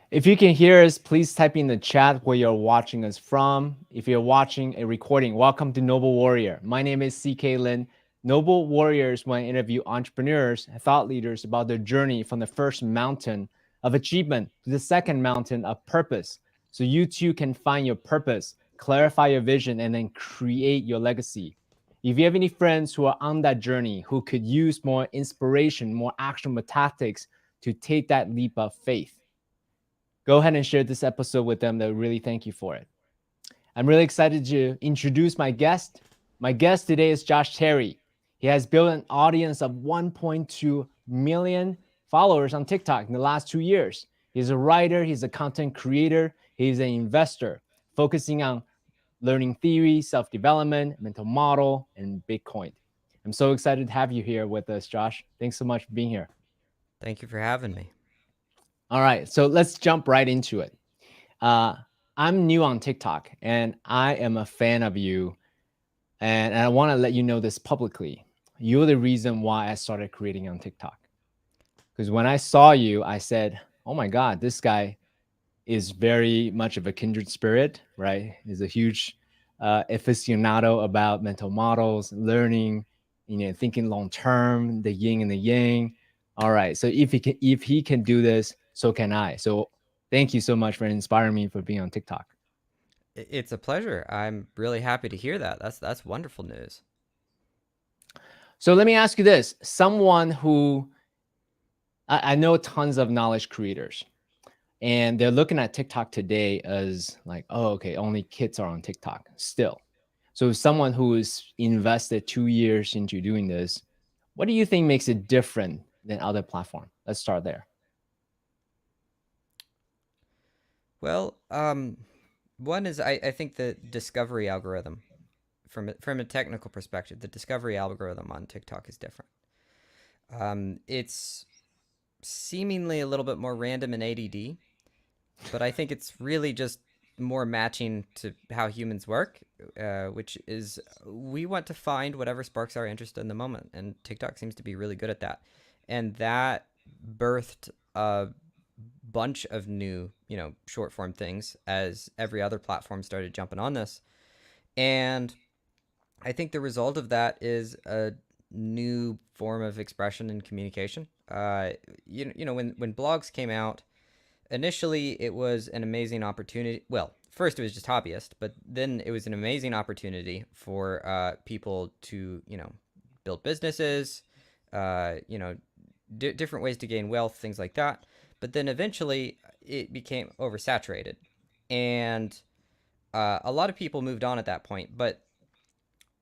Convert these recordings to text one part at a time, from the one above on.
If you can hear us, please type in the chat where you're watching us from. If you're watching a recording, welcome to Noble Warrior. My name is CK Lin. Noble Warriors want to interview entrepreneurs and thought leaders about their journey from the first mountain of achievement to the second mountain of purpose. So you too can find your purpose, clarify your vision, and then create your legacy. If you have any friends who are on that journey who could use more inspiration, more actionable tactics to take that leap of faith, go ahead and share this episode with them. They'll really thank you for it. I'm really excited to introduce my guest. My guest today is Josh Terry. He has built an audience of 1.2 million followers on TikTok in the last 2 years. He's a writer, he's a content creator, he's an investor, focusing on learning theory, self-development, mental model, and Bitcoin. I'm so excited to have you here with us, Josh. Thanks so much for being here. Thank you for having me. All right, so let's jump right into it. I'm new on TikTok and I am a fan of you. And I want to let you know this publicly. You're the reason why I started creating on TikTok. Because when I saw you, I said, oh my God, this guy is very much of a kindred spirit, right? He's a huge aficionado about mental models, learning, thinking long term, the yin and the yang. All right. So if he can do this, so can I. So thank you so much for inspiring me for being on TikTok. It's a pleasure. I'm really happy to hear that. That's wonderful news. So let me ask you this: someone who I know tons of knowledge creators, and they're looking at TikTok today as like, oh, okay, only kids are on TikTok still. So someone who is invested 2 years into doing this, what do you think makes it different than other platforms? Let's start there. Well, one is I think the discovery algorithm, from a technical perspective, the discovery algorithm on TikTok is different. It's seemingly a little bit more random and ADD, but I think it's really just more matching to how humans work, which is we want to find whatever sparks our interest in the moment, and TikTok seems to be really good at that. And that birthed a bunch of new, short form things as every other platform started jumping on this. And I think the result of that is a new form of expression and communication. When blogs came out, initially it was an amazing opportunity. Well, first it was just hobbyist, but then it was an amazing opportunity for people to, build businesses, different ways to gain wealth, things like that. But then eventually it became oversaturated, and a lot of people moved on at that point. But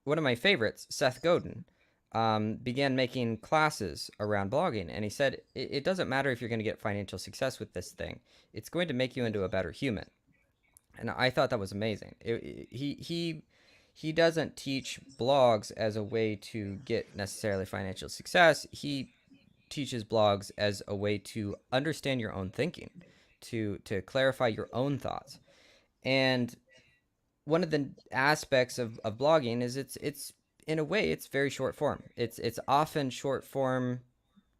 one of my favorites, Seth Godin, began making classes around blogging, and he said it doesn't matter if you're going to get financial success with this thing; it's going to make you into a better human. And I thought that was amazing. He doesn't teach blogs as a way to get necessarily financial success. He teaches blogs as a way to understand your own thinking, to clarify your own thoughts. And one of the aspects of blogging is it's in a way it's very short form. It's often short form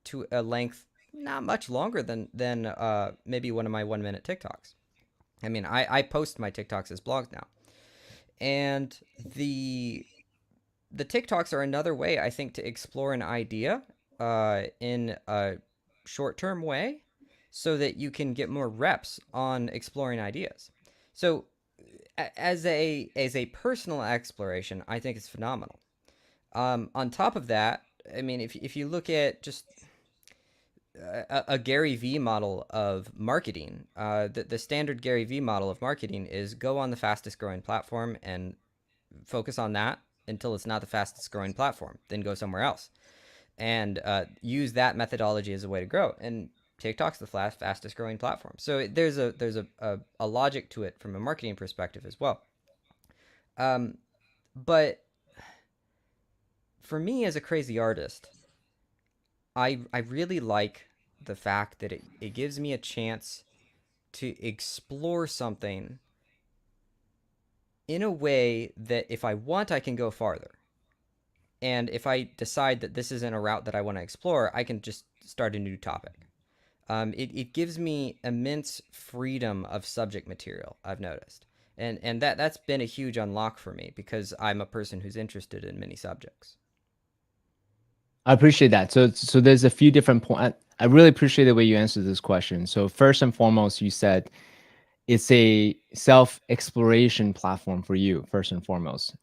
to a length not much longer than maybe one of my 1 minute TikToks. I mean, I post my TikToks as blogs now, and the TikToks are another way I think to explore an idea in a short term way, so that you can get more reps on exploring ideas. So as a personal exploration, I think it's phenomenal. On top of that, I mean, if you look at just a Gary V model of marketing, the standard Gary V model of marketing is go on the fastest growing platform and focus on that until it's not the fastest growing platform, then go somewhere else, and use that methodology as a way to grow. And TikTok's the fastest growing platform, so there's a logic to it from a marketing perspective as well. Um, but for me as a crazy artist, I really like the fact that it gives me a chance to explore something in a way that if I want, I can go farther. And if I decide that this isn't a route that I want to explore, I can just start a new topic. It gives me immense freedom of subject material, I've noticed. And that's been a huge unlock for me because I'm a person who's interested in many subjects. I appreciate that. So there's a few different points. I really appreciate the way you answered this question. So first and foremost, you said it's a self exploration platform for you, first and foremost.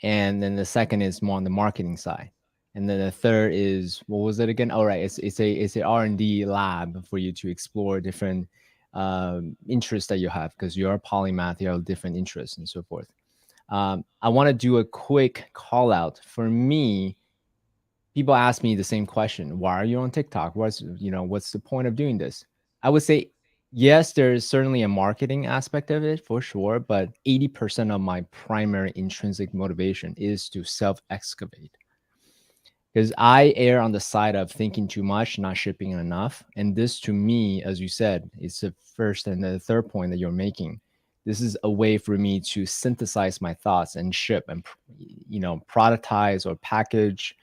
And then the second is more on the marketing side. And then the third is, what was it again? All right, it's a R&D lab for you to explore different interests that you have, because you're a polymath, you have different interests and so forth. I want to do a quick call out. For me, people ask me the same question: why are you on TikTok? What's the point of doing this? I would say yes, there's certainly a marketing aspect of it for sure, but 80% of my primary intrinsic motivation is to self excavate, because I err on the side of thinking too much, not shipping enough. And this, to me, as you said, is the first and the third point that you're making. This is a way for me to synthesize my thoughts and ship and, productize or package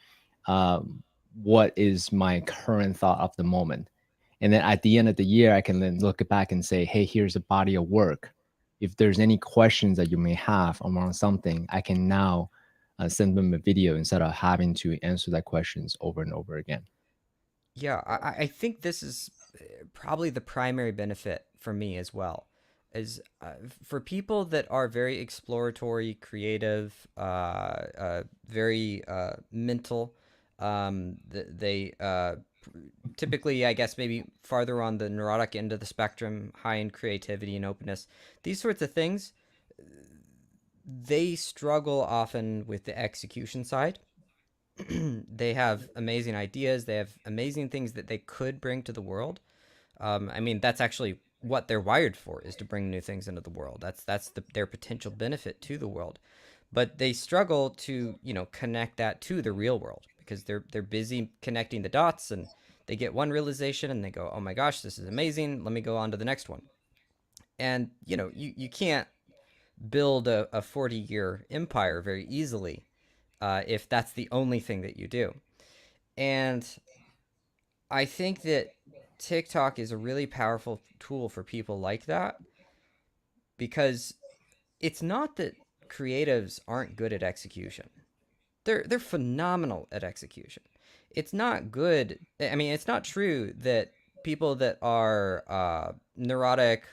what is my current thought of the moment. And then at the end of the year, I can then look back and say, hey, here's a body of work. If there's any questions that you may have around something, I can now send them a video instead of having to answer that questions over and over again. Yeah, I think this is probably the primary benefit for me as well. Is for people that are very exploratory, creative, very mental. They typically, I guess, maybe farther on the neurotic end of the spectrum, high in creativity and openness. These sorts of things, they struggle often with the execution side. They have amazing ideas. They have amazing things that they could bring to the world. I mean, that's actually what they're wired for, is to bring new things into the world. Their potential benefit to the world. But they struggle to connect that to the real world because they're busy connecting the dots, and they get one realization and they go, oh my gosh, this is amazing. Let me go on to the next one. And you can't build a 40-year empire very easily if that's the only thing that you do. And I think that TikTok is a really powerful tool for people like that because it's not that creatives aren't good at execution. They're phenomenal at execution. It's not good. I mean, it's not true that people that are neurotic,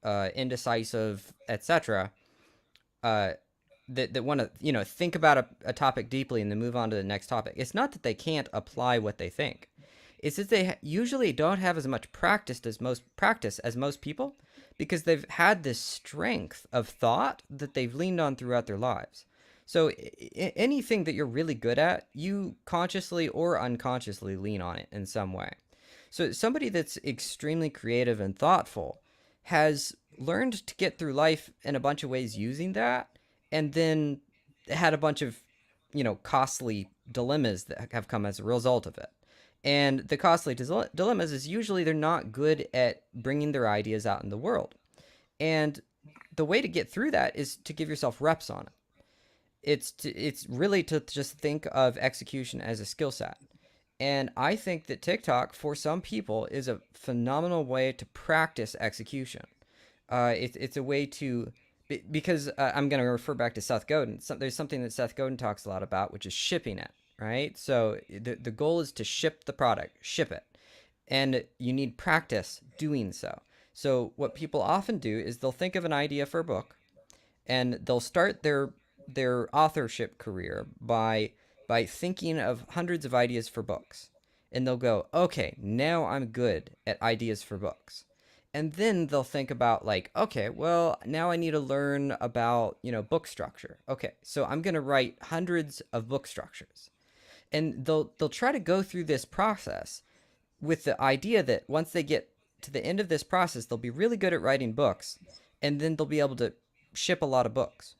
indecisive, etc., uh, that want to think about a topic deeply and then move on to the next topic. It's not that they can't apply what they think. It's that they usually don't have as much practice as most people because they've had this strength of thought that they've leaned on throughout their lives. So anything that you're really good at, you consciously or unconsciously lean on it in some way. So somebody that's extremely creative and thoughtful has learned to get through life in a bunch of ways using that, and then had a bunch of costly dilemmas that have come as a result of it. And the costly dilemmas is usually they're not good at bringing their ideas out in the world. And the way to get through that is to give yourself reps on it. It's really to just think of execution as a skill set. And I think that TikTok, for some people, is a phenomenal way to practice execution. It's a way to, because I'm going to refer back to Seth Godin. There's something that Seth Godin talks a lot about, which is shipping it, right? So the goal is to ship the product, ship it. And you need practice doing so. So what people often do is they'll think of an idea for a book, and they'll start their authorship career by thinking of hundreds of ideas for books. And they'll go, okay, now I'm good at ideas for books. And then they'll think about, like, okay, well, now I need to learn about, book structure. Okay, so I'm going to write hundreds of book structures. And they'll try to go through this process with the idea that once they get to the end of this process, they'll be really good at writing books, and then they'll be able to ship a lot of books.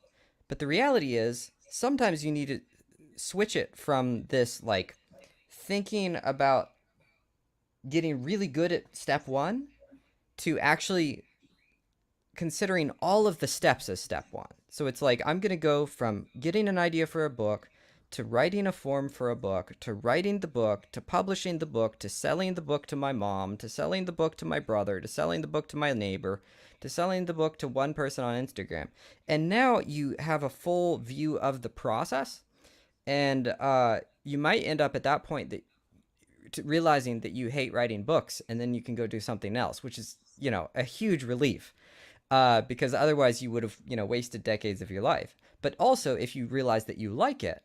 But the reality is, sometimes you need to switch it from this, like, thinking about getting really good at step one to actually considering all of the steps as step one. So it's like, I'm going to go from getting an idea for a book to writing a form for a book, to writing the book, to publishing the book, to selling the book to my mom, to selling the book to my brother, to selling the book to my neighbor, to selling the book to one person on Instagram. And now you have a full view of the process, and you might end up at that point that realizing that you hate writing books, and then you can go do something else, which is, a huge relief, because otherwise you would have, wasted decades of your life. But also, if you realize that you like it,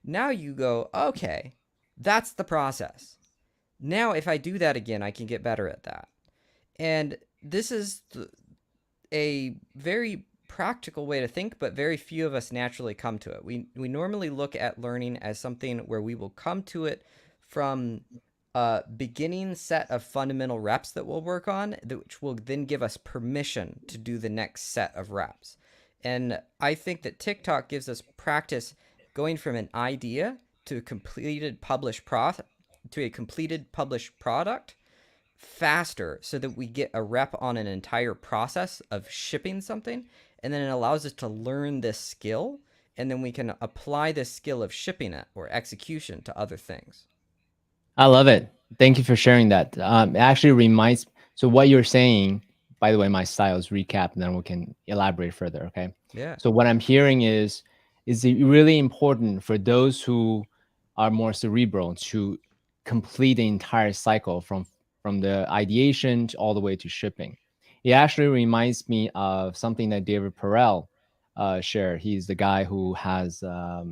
now you go, okay, that's the process. Now, if I do that again, I can get better at that. And this is a very practical way to think, but very few of us naturally come to it. We normally look at learning as something where we will come to it from a beginning set of fundamental reps that we'll work on, which will then give us permission to do the next set of reps. And I think that TikTok gives us practice going from an idea to a completed published product faster, so that we get a rep on an entire process of shipping something, and then it allows us to learn this skill, and then we can apply this skill of shipping it or execution to other things. I love it. Thank you for sharing that. It actually reminds. So what you're saying, by the way, my style is recap, and then we can elaborate further. Okay. Yeah. So what I'm hearing is it really important for those who are more cerebral to complete the entire cycle from the ideation to all the way to shipping. It actually reminds me of something that David Perel shared. He's the guy who has a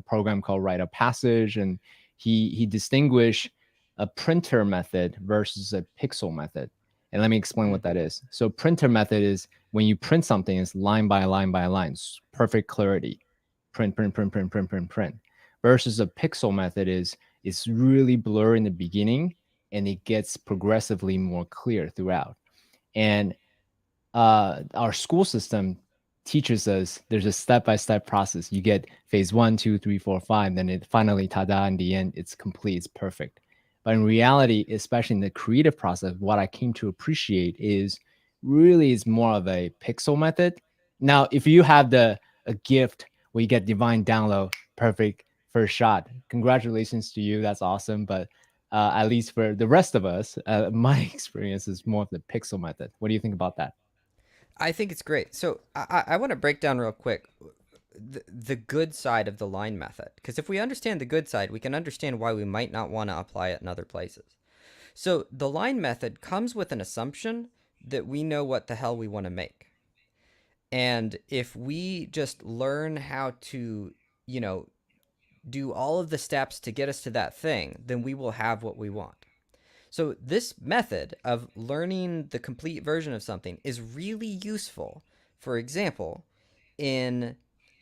program called Rite of Passage, and he distinguished a printer method versus a pixel method. And let me explain what that is. So printer method is when you print something, it's line by line by line, perfect clarity. Print, print, print, print, print, print, print. Versus a pixel method is it's really blurry in the beginning and it gets progressively more clear throughout. And our school system teaches us there's a step-by-step process. You get phase 1, 2, 3, 4, 5, then it finally, tada, in the end, it's complete, it's perfect. But in reality, especially in the creative process, what I came to appreciate is really is more of a pixel method. Now, if you have a gift where you get divine download, perfect first shot, congratulations to you. That's awesome. But at least for the rest of us, my experience is more of the pixel method. What do you think about that? I think it's great. So I want to break down real quick the good side of the line method, because if we understand the good side, we can understand why we might not want to apply it in other places. So the line method comes with an assumption that we know what the hell we want to make. And if we just learn how to, do all of the steps to get us to that thing, then we will have what we want. So this method of learning the complete version of something is really useful, for example, in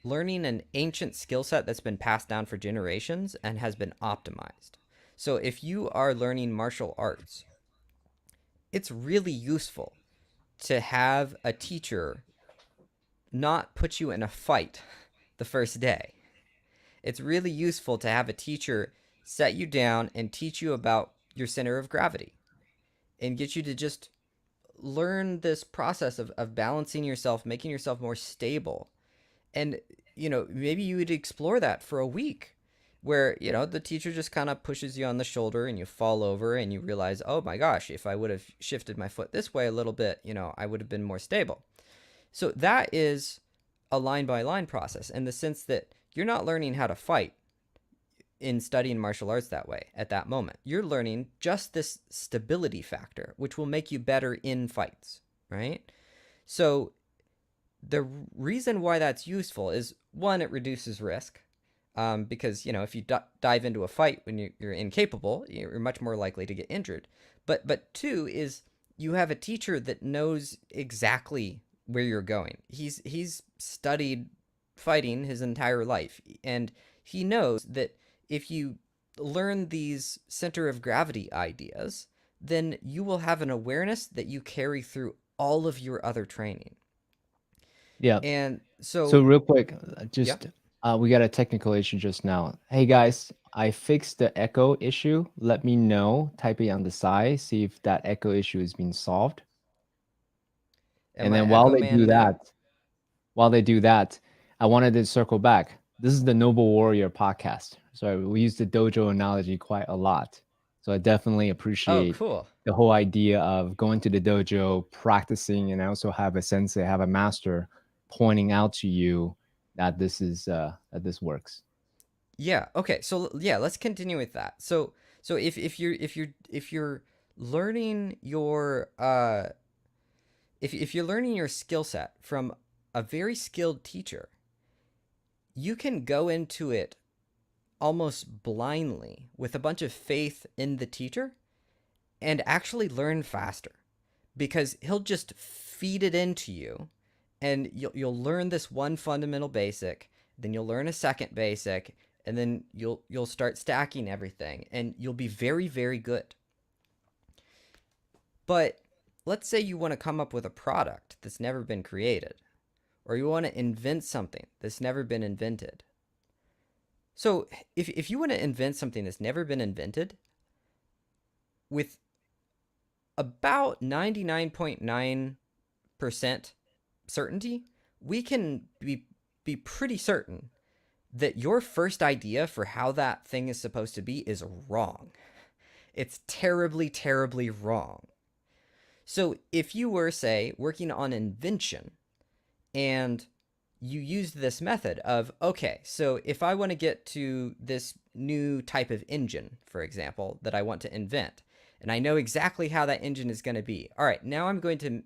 learning an ancient skill set that's been passed down for generations and has been optimized. So if you are learning martial arts, it's really useful to have a teacher not put you in a fight the first day. It's really useful to have a teacher set you down and teach you about your center of gravity and get you to just learn this process of balancing yourself, making yourself more stable. And, maybe you would explore that for a week where, the teacher just kind of pushes you on the shoulder and you fall over and you realize, oh my gosh, if I would have shifted my foot this way a little bit, I would have been more stable. So that is a line by line process in the sense that you're not learning how to fight in studying martial arts that way at that moment. You're learning just this stability factor, which will make you better in fights, right? So the reason why that's useful is, one, it reduces risk, because, if you dive into a fight when you're incapable, you're much more likely to get injured. But two is you have a teacher that knows exactly where you're going. He's studied fighting his entire life, and he knows that if you learn these center of gravity ideas, then you will have an awareness that you carry through all of your other training. Yeah. And So so, real quick, yeah. just we got a technical issue just now. Hey guys, I fixed the echo issue. Let me know. Type it on the side. See if that echo issue is being solved. Am And I then Echo Man now? while they do that, I wanted to circle back. this is the Noble Warrior podcast. So we use the dojo analogy quite a lot. So I definitely Oh, appreciate cool. the whole idea of going to the dojo, practicing, and also have a sensei, have a master pointing out to you that this works. Yeah. Okay. So yeah, let's continue with that. So if you're learning your if you're learning your skill set from a very skilled teacher, you can go into it almost blindly with a bunch of faith in the teacher and actually learn faster because he'll just feed it into you, and you'll learn this one fundamental basic, then you'll learn a second basic, and then you'll start stacking everything and you'll be very very good. But let's say you want to come up with a product that's never been created, or you want to invent something that's never been invented. So if you want to invent something that's never been invented with about 99.9% certainty, we can be pretty certain that your first idea for how that thing is supposed to be is wrong. It's terribly, terribly wrong. So if you were, say, working on invention and you used this method of, okay, so if I want to get to this new type of engine, for example, that I want to invent, and I know exactly how that engine is going to be. All right, now I'm going to,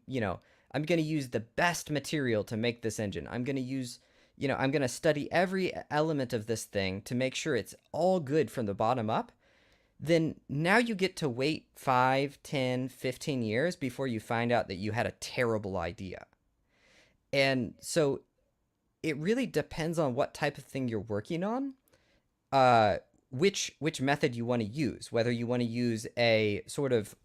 I'm going to use the best material to make this engine. I'm going to use, I'm going to study every element of this thing to make sure it's all good from the bottom up. Then now you get to wait 5, 10, 15 years before you find out that you had a terrible idea. And so it really depends on what type of thing you're working on, which method you want to use. Whether you want to use a sort of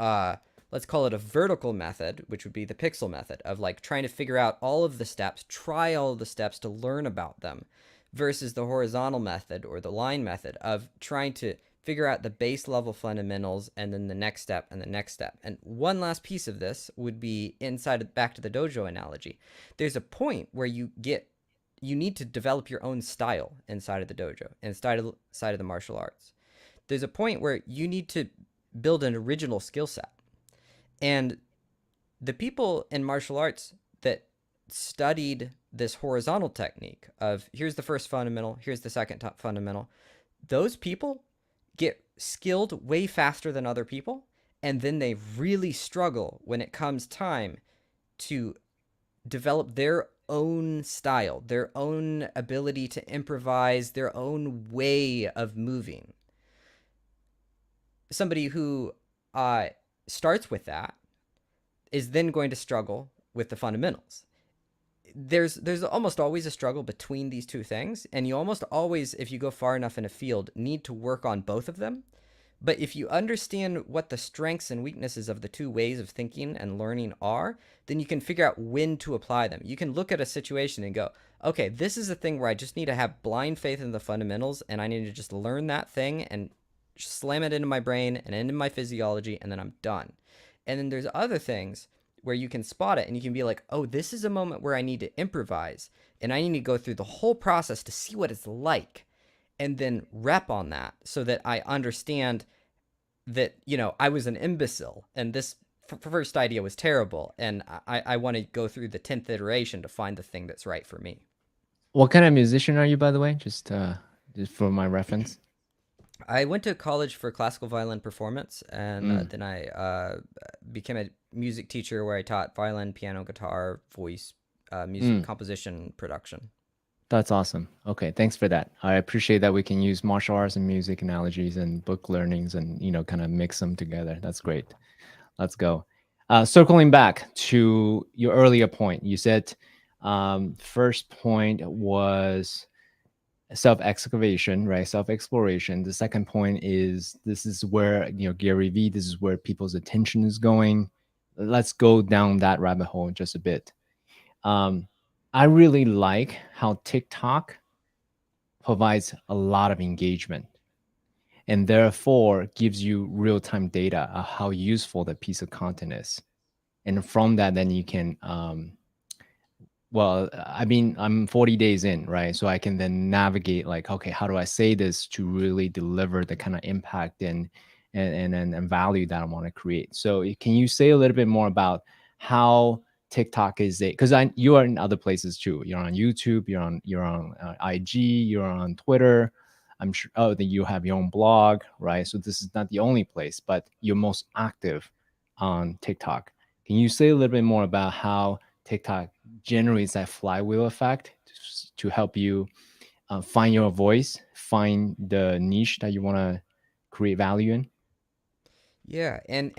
let's call it a vertical method, which would be the pixel method of like trying to figure out all of the steps, try all of the steps to learn about them, versus the horizontal method or the line method of trying to figure out the base level fundamentals and then the next step and the next step. And one last piece of this would be inside back to the dojo analogy. There's a point where you need to develop your own style inside of the dojo, inside of the martial arts. There's a point where you need to build an original skill set. And the people in martial arts that studied this horizontal technique of here's the first fundamental, here's the second fundamental, those people get skilled way faster than other people, and then they really struggle when it comes time to develop their own style, their own ability to improvise, their own way of moving. Somebody who starts with that is then going to struggle with the fundamentals. There's almost always a struggle between these two things, and you almost always, if you go far enough in a field, need to work on both of them. But if you understand what the strengths and weaknesses of the two ways of thinking and learning are, then you can figure out when to apply them. You can look at a situation and go, okay, this is a thing where I just need to have blind faith in the fundamentals, and I need to just learn that thing and slam it into my brain and into my physiology, and then I'm done. And then there's other things where you can spot it and you can be like, oh, this is a moment where I need to improvise, and I need to go through the whole process to see what it's like, and then rep on that so that I understand that, I was an imbecile and this first idea was terrible, and I want to go through the 10th iteration to find the thing that's right for me. What kind of musician are you, by the way? Just for my reference. I went to college for classical violin performance, and Mm, then I became a music teacher where I taught violin, piano, guitar, voice, music mm. composition, production. That's awesome. Okay, thanks for that. I appreciate that we can use martial arts and music analogies and book learnings and kind of mix them together. That's great. Let's go. Circling back to your earlier point, you said first point was self-excavation, right? Self-exploration. The second point is this is where Gary Vee. This is where people's attention is going. Let's go down that rabbit hole just a bit. I really like how TikTok provides a lot of engagement and therefore gives you real-time data of how useful that piece of content is. And from that, then you can well, I mean, I'm 40 days in, right? So I can then navigate like, okay, how do I say this to really deliver the kind of impact and value that I want to create? So can you say a little bit more about how TikTok is a, because I you are in other places too. You're on YouTube, you're on IG, you're on Twitter. I'm sure. Oh, then you have your own blog, right? So this is not the only place, but you're most active on TikTok. Can you say a little bit more about how TikTok generates that flywheel effect to help you find your voice, find the niche that you want to create value in? Yeah, and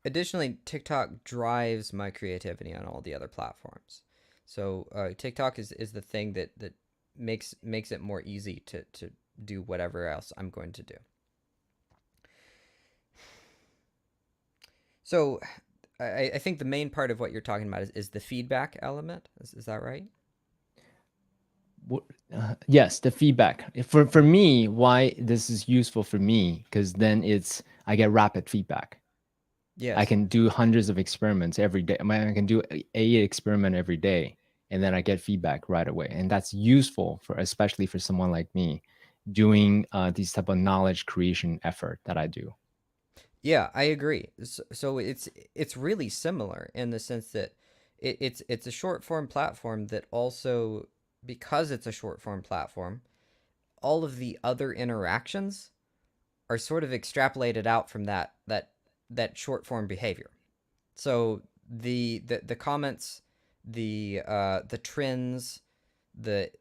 additionally, TikTok drives my creativity on all the other platforms. So TikTok is the thing that makes it more easy to do whatever else I'm going to do. So I think the main part of what you're talking about is the feedback element. Is that right? Yes, the feedback. For me, why this is useful for me, because then I get rapid feedback. I Yes. can do hundreds of experiments every day. I mean, I can do a experiment every day, and then I get feedback right away. And that's useful for, especially for someone like me, doing these type of knowledge creation effort that I do. Yeah, I agree. So it's really similar in the sense that it's a short form platform that also, because it's a short form platform, all of the other interactions are sort of extrapolated out from that short form behavior. So the comments, the trends, the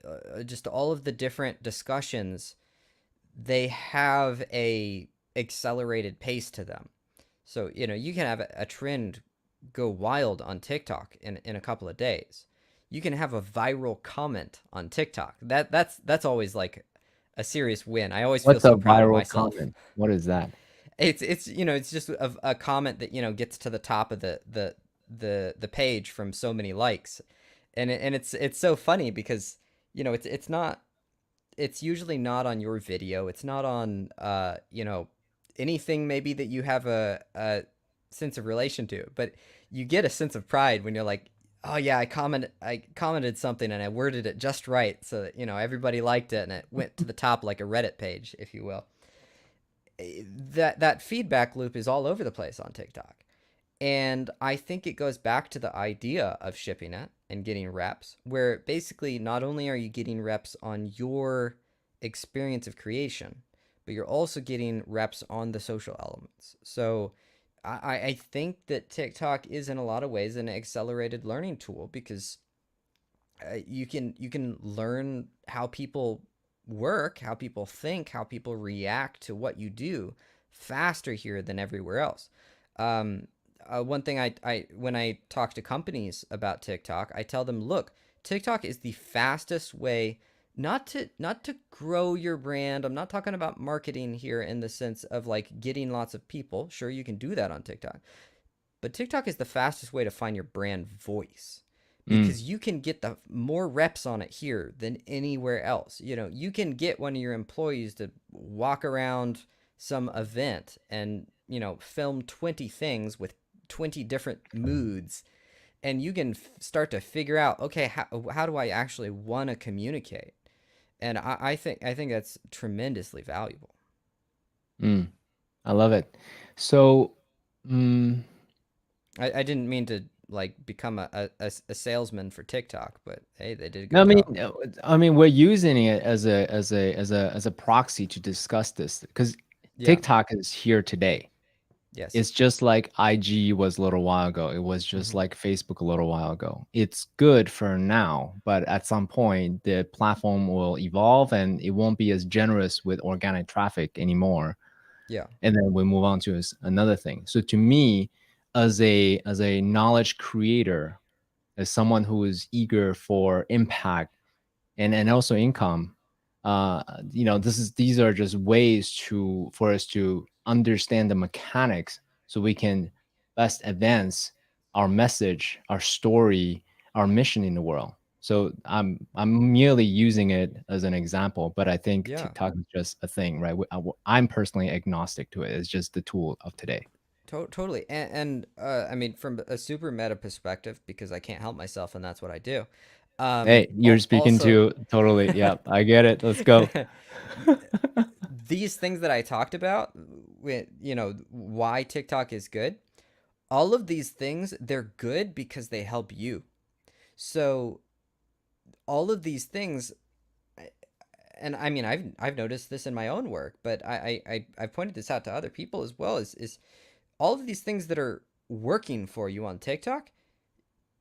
just all of the different discussions, they have a accelerated pace to them. So, you can have a trend go wild on TikTok in a couple of days. You can have a viral comment on TikTok. That's always like a serious win. I always feel What's a so proud of viral myself. comment? What is that? It's just a comment that gets to the top of the page from so many likes, and it's so funny because it's not, it's usually not on your video. It's not on anything maybe that you have a sense of relation to, but you get a sense of pride when you're like, oh yeah, I commented something and I worded it just right so that everybody liked it and it went to the top like a Reddit page, if you will. That feedback loop is all over the place on TikTok. And I think it goes back to the idea of shipping it and getting reps, where basically not only are you getting reps on your experience of creation, but you're also getting reps on the social elements. So I think that TikTok is in a lot of ways an accelerated learning tool because you can learn how people work, how people think, how people react to what you do faster here than everywhere else. Um, One thing I when I talk to companies about TikTok, I tell them, look, TikTok is the fastest way not to grow your brand. I'm not talking about marketing here in the sense of like getting lots of people. Sure, you can do that on TikTok, but TikTok is the fastest way to find your brand voice Mm. because you can get the more reps on it here than anywhere else. You can get one of your employees to walk around some event and, film 20 things with 20 different moods, and you can start to figure out, okay, how do I actually want to communicate? And I think that's tremendously valuable. Mm. I love it. So, mm, I didn't mean to like become a salesman for TikTok, but hey, they did a no, good job. I mean, we're using it as a proxy to discuss this because Yeah. TikTok is here today. Yes. It's just like IG was a little while ago. It was just Hmm. like Facebook a little while ago. It's good for now, but at some point, the platform will evolve and it won't be as generous with organic traffic anymore. Yeah. And then we move on to another thing. So to me, as a knowledge creator, as someone who is eager for impact and also income, these are just ways for us to understand the mechanics so we can best advance our message, our story, our mission in the world. So I'm merely using it as an example, but I think Yeah. TikTok is just a thing, right? I'm personally agnostic to it. It's just the tool of today. Totally. And I mean, from a super meta perspective, because I can't help myself, and that's what I do. Hey, you're speaking Also, to totally. Yep, I get it. Let's go. these things that I talked about, with why TikTok is good. All of these things, they're good because they help you. So all of these things, and I mean, I've noticed this in my own work, but I've pointed this out to other people as well. Is all of these things that are working for you on TikTok,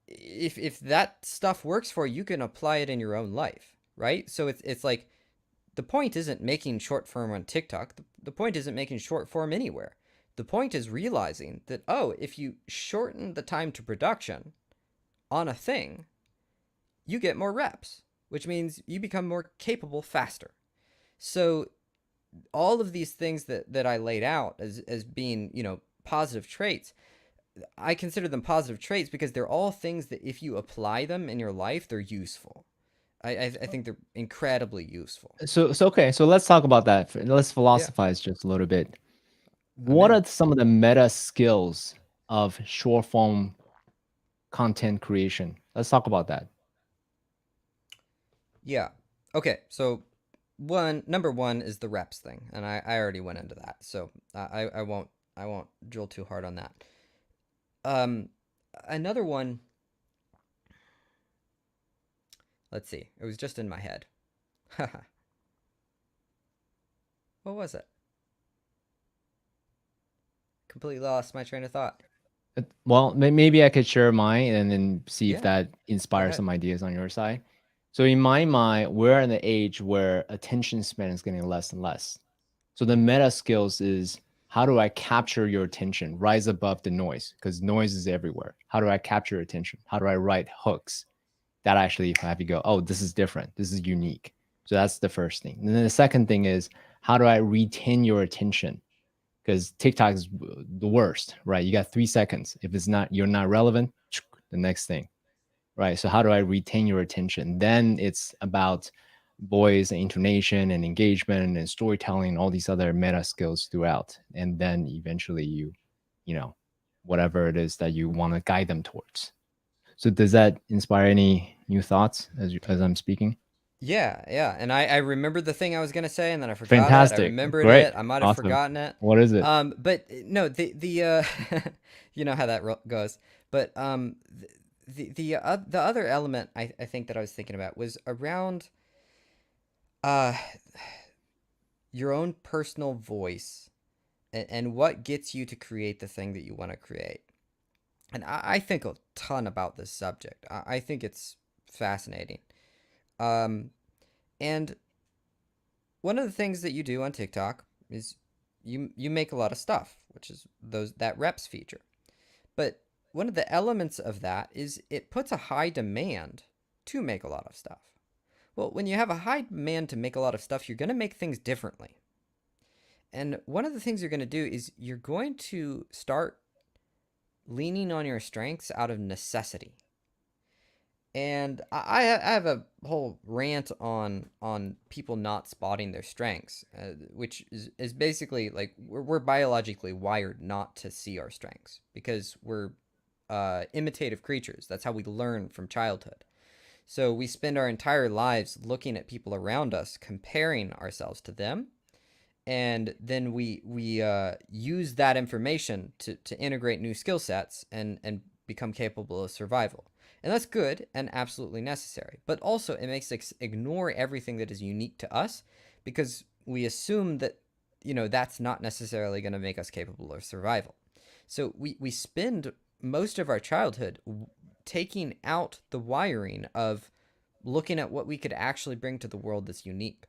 if that stuff works for you, you can apply it in your own life, right? So it's like the point isn't making short form on TikTok. The point isn't making short form anywhere. The point is realizing that, oh, if you shorten the time to production on a thing, you get more reps, which means you become more capable faster. So all of these things that I laid out as being, positive traits, I consider them positive traits because they're all things that if you apply them in your life, they're useful. I think they're incredibly useful. So okay. So let's talk about that. Let's Yeah, philosophize just a little bit. I'm What in. are some of the meta skills of short form content creation? Let's talk about that. Yeah. Okay, so number one is the reps thing, and I already went into that, so I won't drill too hard on that. Um, Another one. Let's see. It was just in my head. What was it? Completely lost my train of thought. Well, maybe I could share mine and then see if Yeah, that go inspires ahead. some ideas on your side. So in my mind, we're in the age where attention span is getting less and less. So the meta skills is how do I capture your attention, rise above the noise, because noise is everywhere. How do I capture your attention? How do I write hooks that actually have you go, oh, this is different, this is unique. So that's the first thing. And then the second thing is how do I retain your attention? Because TikTok is the worst, right? You got 3 seconds. If it's not, you're not relevant, the next thing, right? So how do I retain your attention? Then it's about voice and intonation and engagement and storytelling, all these other meta skills throughout. And then eventually you know, whatever it is that you want to guide them towards. So does that inspire any new thoughts as I'm speaking? Yeah, yeah. And I remembered the thing I was gonna say, and then I forgot it. I Fantastic. remembered Great. it. I might have Awesome. forgotten it. What is it? But no, the you know how that goes. But the other element I think that I was thinking about was around uh your own personal voice, and what gets you to create the thing that you want to create. And I think a ton about this subject. I think it's fascinating. Um, and one of the things that you do on TikTok is you make a lot of stuff, which is that reps feature. But one of the elements of that is it puts a high demand to make a lot of stuff. Well, when you have a high demand to make a lot of stuff, you're going to make things differently. And one of the things you're going to do is you're going to start leaning on your strengths out of necessity. And I have a whole rant on people not spotting their strengths, which is basically like we're biologically wired not to see our strengths because we're imitative creatures. That's how we learn from childhood. So we spend our entire lives looking at people around us, comparing ourselves to them, and then we use that information to integrate new skill sets and become capable of survival. And that's good and absolutely necessary. But also, it makes us ignore everything that is unique to us because we assume that, that's not necessarily going to make us capable of survival. So we spend most of our childhood taking out the wiring of looking at what we could actually bring to the world that's unique.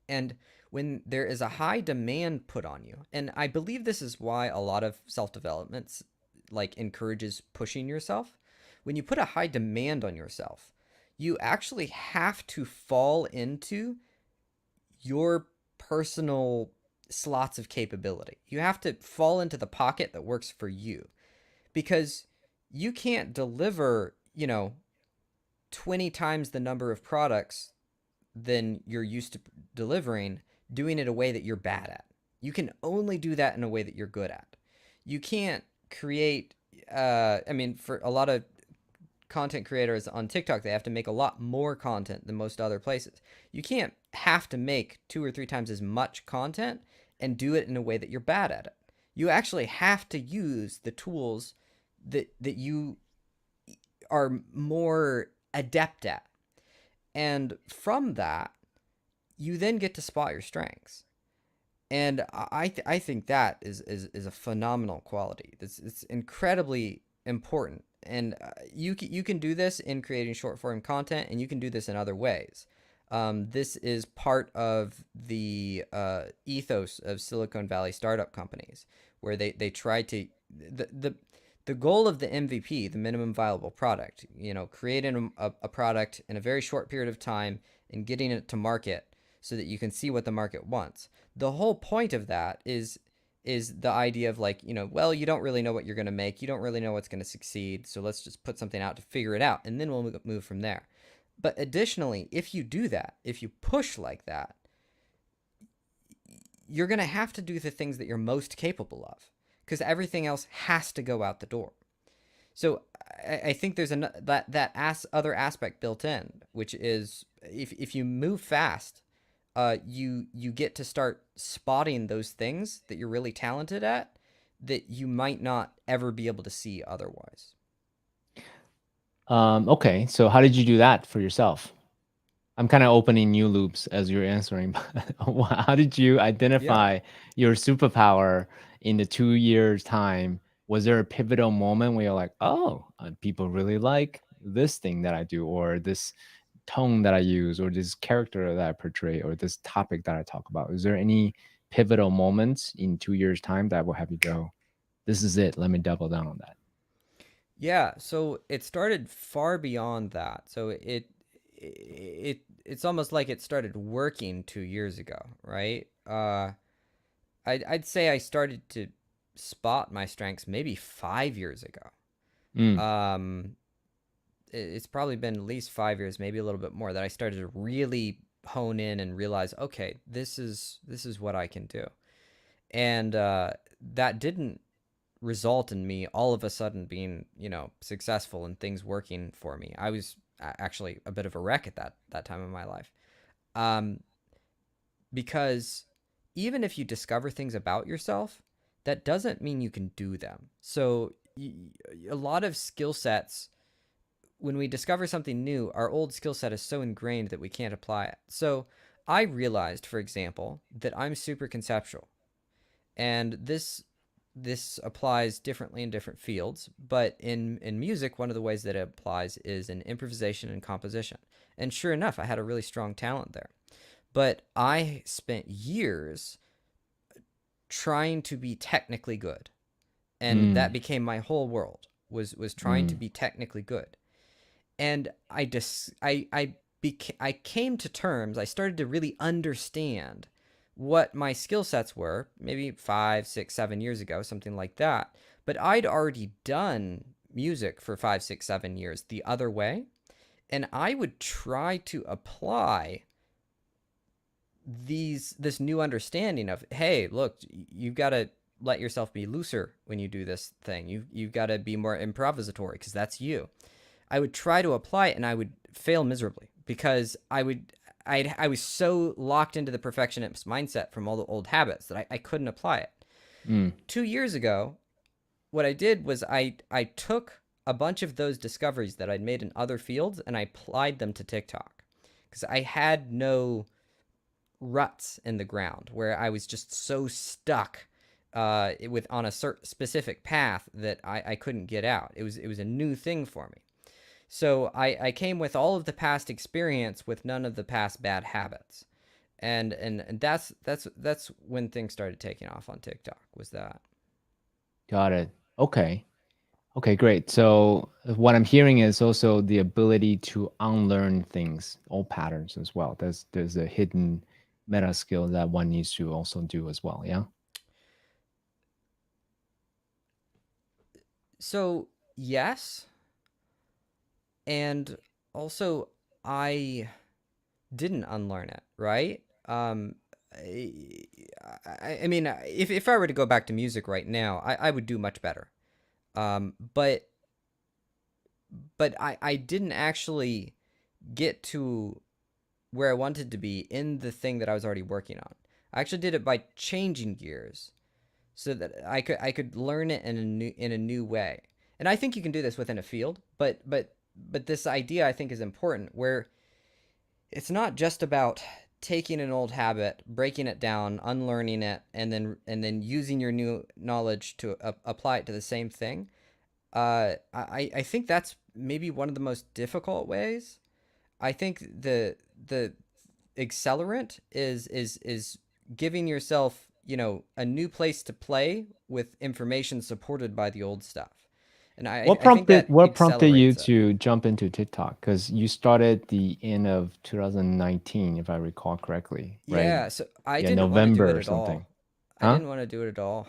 And when there is a high demand put on you, and I believe this is why a lot of self-development like encourages pushing yourself. When you put a high demand on yourself, you actually have to fall into your personal slots of capability. You have to fall into the pocket that works for you because you can't deliver, 20 times the number of products than you're used to delivering, doing it a way that you're bad at. You can only do that in a way that you're good at. You can't create, I mean, for a lot of content creators on TikTok, they have to make a lot more content than most other places. You can't have to make 2 or 3 times as much content and do it in a way that you're bad at it. You actually have to use the tools that you are more adept at. And from that, you then get to spot your strengths. And I think that is a phenomenal quality. It's incredibly important. And you can do this in creating short form content, and you can do this in other ways. This is part of the ethos of Silicon Valley startup companies, where they try to the goal of the MVP, the minimum viable product, creating a product in a very short period of time and getting it to market so that you can see what the market wants. The whole point of that is the idea of like, well, you don't really know what you're going to make. You don't really know what's going to succeed. So let's just put something out to figure it out, and then we'll move from there. But additionally, if you do that, if you push like that, you're going to have to do the things that you're most capable of, because everything else has to go out the door. So I think there's other aspect built in, which is if you move fast, you get to start spotting those things that you're really talented at that you might not ever be able to see otherwise. Okay, so how did you do that for yourself? I'm kind of opening new loops as you're answering. But how did you Yeah. identify your superpower in the 2 years time? Was there a pivotal moment where you're like, oh, people really like this thing that I do, or this tone that I use, or this character that I portray, or this topic that I talk about? Is there any pivotal moments in 2 years time that will have you go, this is it, let me double down on that? Yeah, so it started far beyond that. So it's almost like it started working 2 years ago, right? I'd say I started to spot my strengths maybe 5 years ago. Mm, It's probably been at least 5 years, maybe a little bit more, that I started to really hone in and realize, okay, this is what I can do, and that didn't result in me all of a sudden being, successful and things working for me. I was actually a bit of a wreck at that time in my life. Um, because even if you discover things about yourself, that doesn't mean you can do them. So a lot of skill sets, when we discover something new, our old skill set is so ingrained that we can't apply it. So I realized, for example, that I'm super conceptual, and this applies differently in different fields, but in music, one of the ways that it applies is in improvisation and composition. And sure enough, I had a really strong talent there. But I spent years trying to be technically good, and that mm, became my whole world, was trying to mm, be technically good. And I came to terms, I started to really understand what my skill sets were, maybe 5, 6, 7 years ago, something like that. But I'd already done music for 5, 6, 7 years the other way, and I would try to apply this new understanding of, hey, look, you've got to let yourself be looser when you do this thing. You've got to be more improvisatory because that's you. I would try to apply it, and I would fail miserably because I was so locked into the perfectionist mindset from all the old habits that I couldn't apply it. mm. 2 years ago, what I did was I took a bunch of those discoveries that I'd made in other fields and I applied them to TikTok, because I had no ruts in the ground where I was just so stuck with on a specific path that I couldn't get out. It was a new thing for me. So I came with all of the past experience with none of the past bad habits. And that's when things started taking off on TikTok, was that. Got it. Okay. Okay, great. So what I'm hearing is also the ability to unlearn things, old patterns as well. There's a hidden meta skill that one needs to also do as well. Yeah. So, yes, and also I didn't unlearn it, right? I, I mean, if I were to go back to music right now, I would do much better. But but I didn't actually get to where I wanted to be in the thing that I was already working on. I actually did it by changing gears so that I could learn it in a new way. And I think you can do this within a field, but this idea I think is important, where it's not just about taking an old habit, breaking it down, unlearning it, and then using your new knowledge to apply it to the same thing. I think that's maybe one of the most difficult ways. I think the accelerant is giving yourself, a new place to play with information supported by the old stuff. And I think that What prompted you accelerates it. to jump into TikTok? Because you started the end of 2019, if I recall correctly, right? Yeah, so I Yeah, didn't want to do November it or at something. all. I Huh? didn't want to do it at all.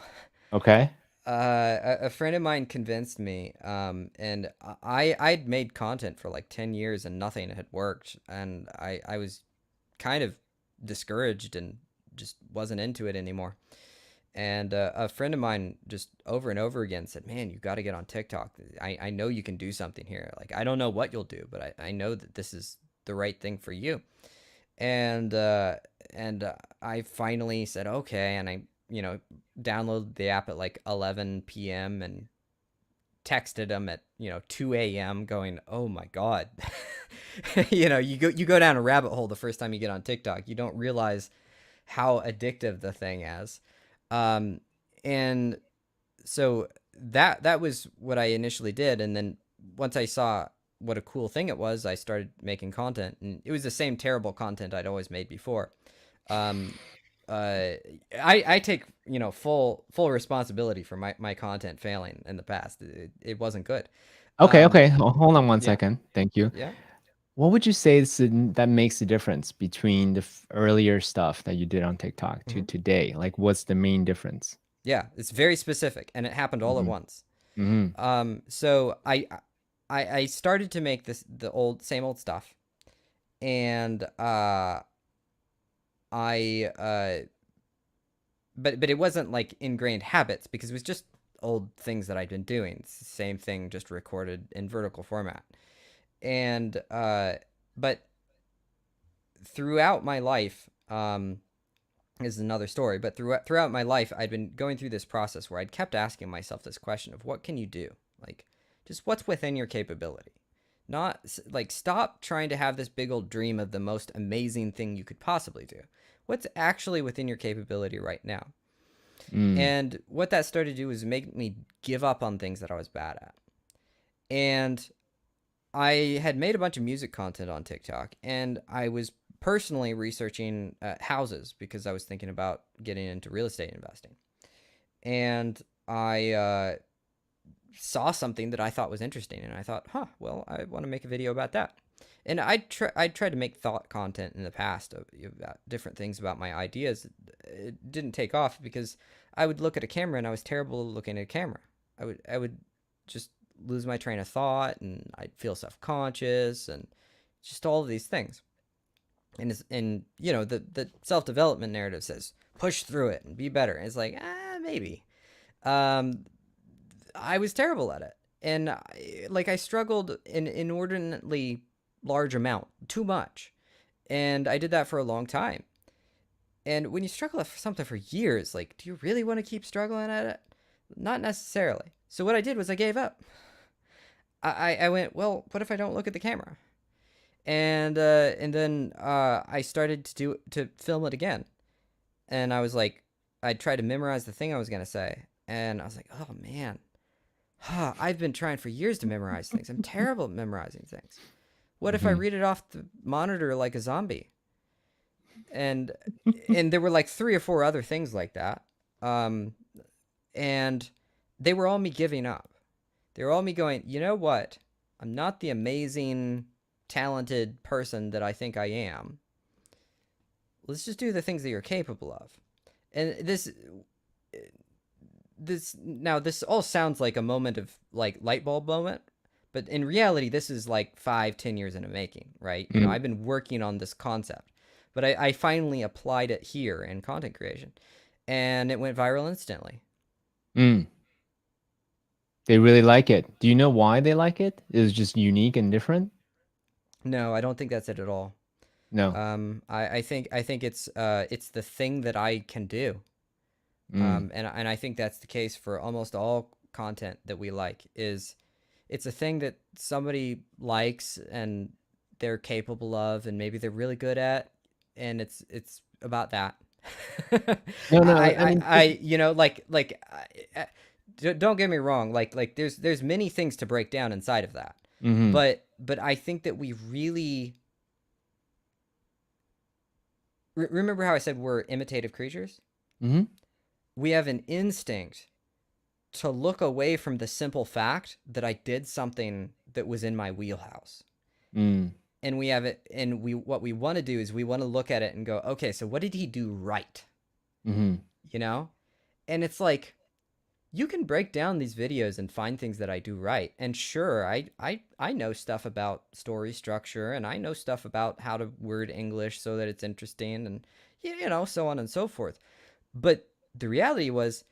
Okay. A friend of mine convinced me, and I'd made content for like 10 years and nothing had worked, and I was kind of discouraged and just wasn't into it anymore. And a friend of mine just over and over again said, "Man, you got to get on TikTok. I know you can do something here. Like, I don't know what you'll do, but I know that this is the right thing for you." And I finally said okay, and I downloaded the app at like 11 p.m. and texted him at 2 a.m. going, "Oh my god." You go down a rabbit hole the first time you get on TikTok. You don't realize how addictive the thing is. Um, and so that was what I initially did, and then once I saw what a cool thing it was, I started making content, and it was the same terrible content I'd always made before. Um, uh, I take full responsibility for my content failing in the past. It wasn't good. Okay, Um, okay. Hold on one yeah, second. Thank you. yeah. What would you say is that makes the difference between the earlier stuff that you did on TikTok to hmm today? Like, what's the main difference? Yeah, it's very specific, and it happened all at Hmm. once. Hmm. So I started to make the old same old stuff, and I but it wasn't like ingrained habits because it was just old things that I'd been doing. It's the same thing, just recorded in vertical format. And but throughout my life, is another story. But throughout my life, I'd been going through this process where I'd kept asking myself this question of what can you do, like just what's within your capability. Not like stop trying to have this big old dream of the most amazing thing you could possibly do. What's actually within your capability right now? Mm. And what that started to do was make me give up on things that I was bad at. And I had made a bunch of music content on TikTok, and I was personally researching houses because I was thinking about getting into real estate investing. And I saw something that I thought was interesting, and I thought, huh, well, I want to make a video about that. And I'd tried to make thought content in the past about different things about my ideas. It didn't take off because I would look at a camera and I was terrible at looking at a camera. I would just lose my train of thought, and I'd feel self-conscious and just all of these things. And the self-development narrative says push through it and be better. And it's like, maybe. Um, I was terrible at it, and I struggled in inordinately large amount, too much, and I did that for a long time. And when you struggle at something for years, like, do you really want to keep struggling at it? Not necessarily. So what I did was I gave up. I went, well, what if I don't look at the camera? And then I started to film it again, and I was like, I tried to memorize the thing I was gonna say, and I was like, oh man, I've been trying for years to memorize things. I'm terrible at memorizing things. What if I Hmm. read it off the monitor like a zombie? And and there were like three or four other things like that. Um, and they were all me giving up. They were all me going, you know what? I'm not the amazing, talented person that I think I am. Let's just do the things that you're capable of. And this all sounds like a moment of like light bulb moment, but in reality this is like 5-10 years in the making, right? Mm. I've been working on this concept, but I finally applied it here in content creation, and it went viral instantly. Mm. They really like it. Do you know why they like it? It's just unique and different? No, I don't think that's it at all. No. I think it's the thing that I can do. Mm, And I think that's the case for almost all content that we like is it's a thing that somebody likes and they're capable of and maybe they're really good at, and it's about that. no, no. I mean, I you know don't get me wrong, like there's many things to break down inside of that, mm-hmm, but I think that we really remember how I said we're imitative creatures. mm-hmm, We have an instinct to look away from the simple fact that I did something that was in my wheelhouse. mm, And we have it, and we what we want to do is we want to look at it and go, okay, so what did he do right? mm-hmm, You know? And it's like you can break down these videos and find things that I do right. And sure, I know stuff about story structure and I know stuff about how to word English so that it's interesting and so on and so forth. But the reality was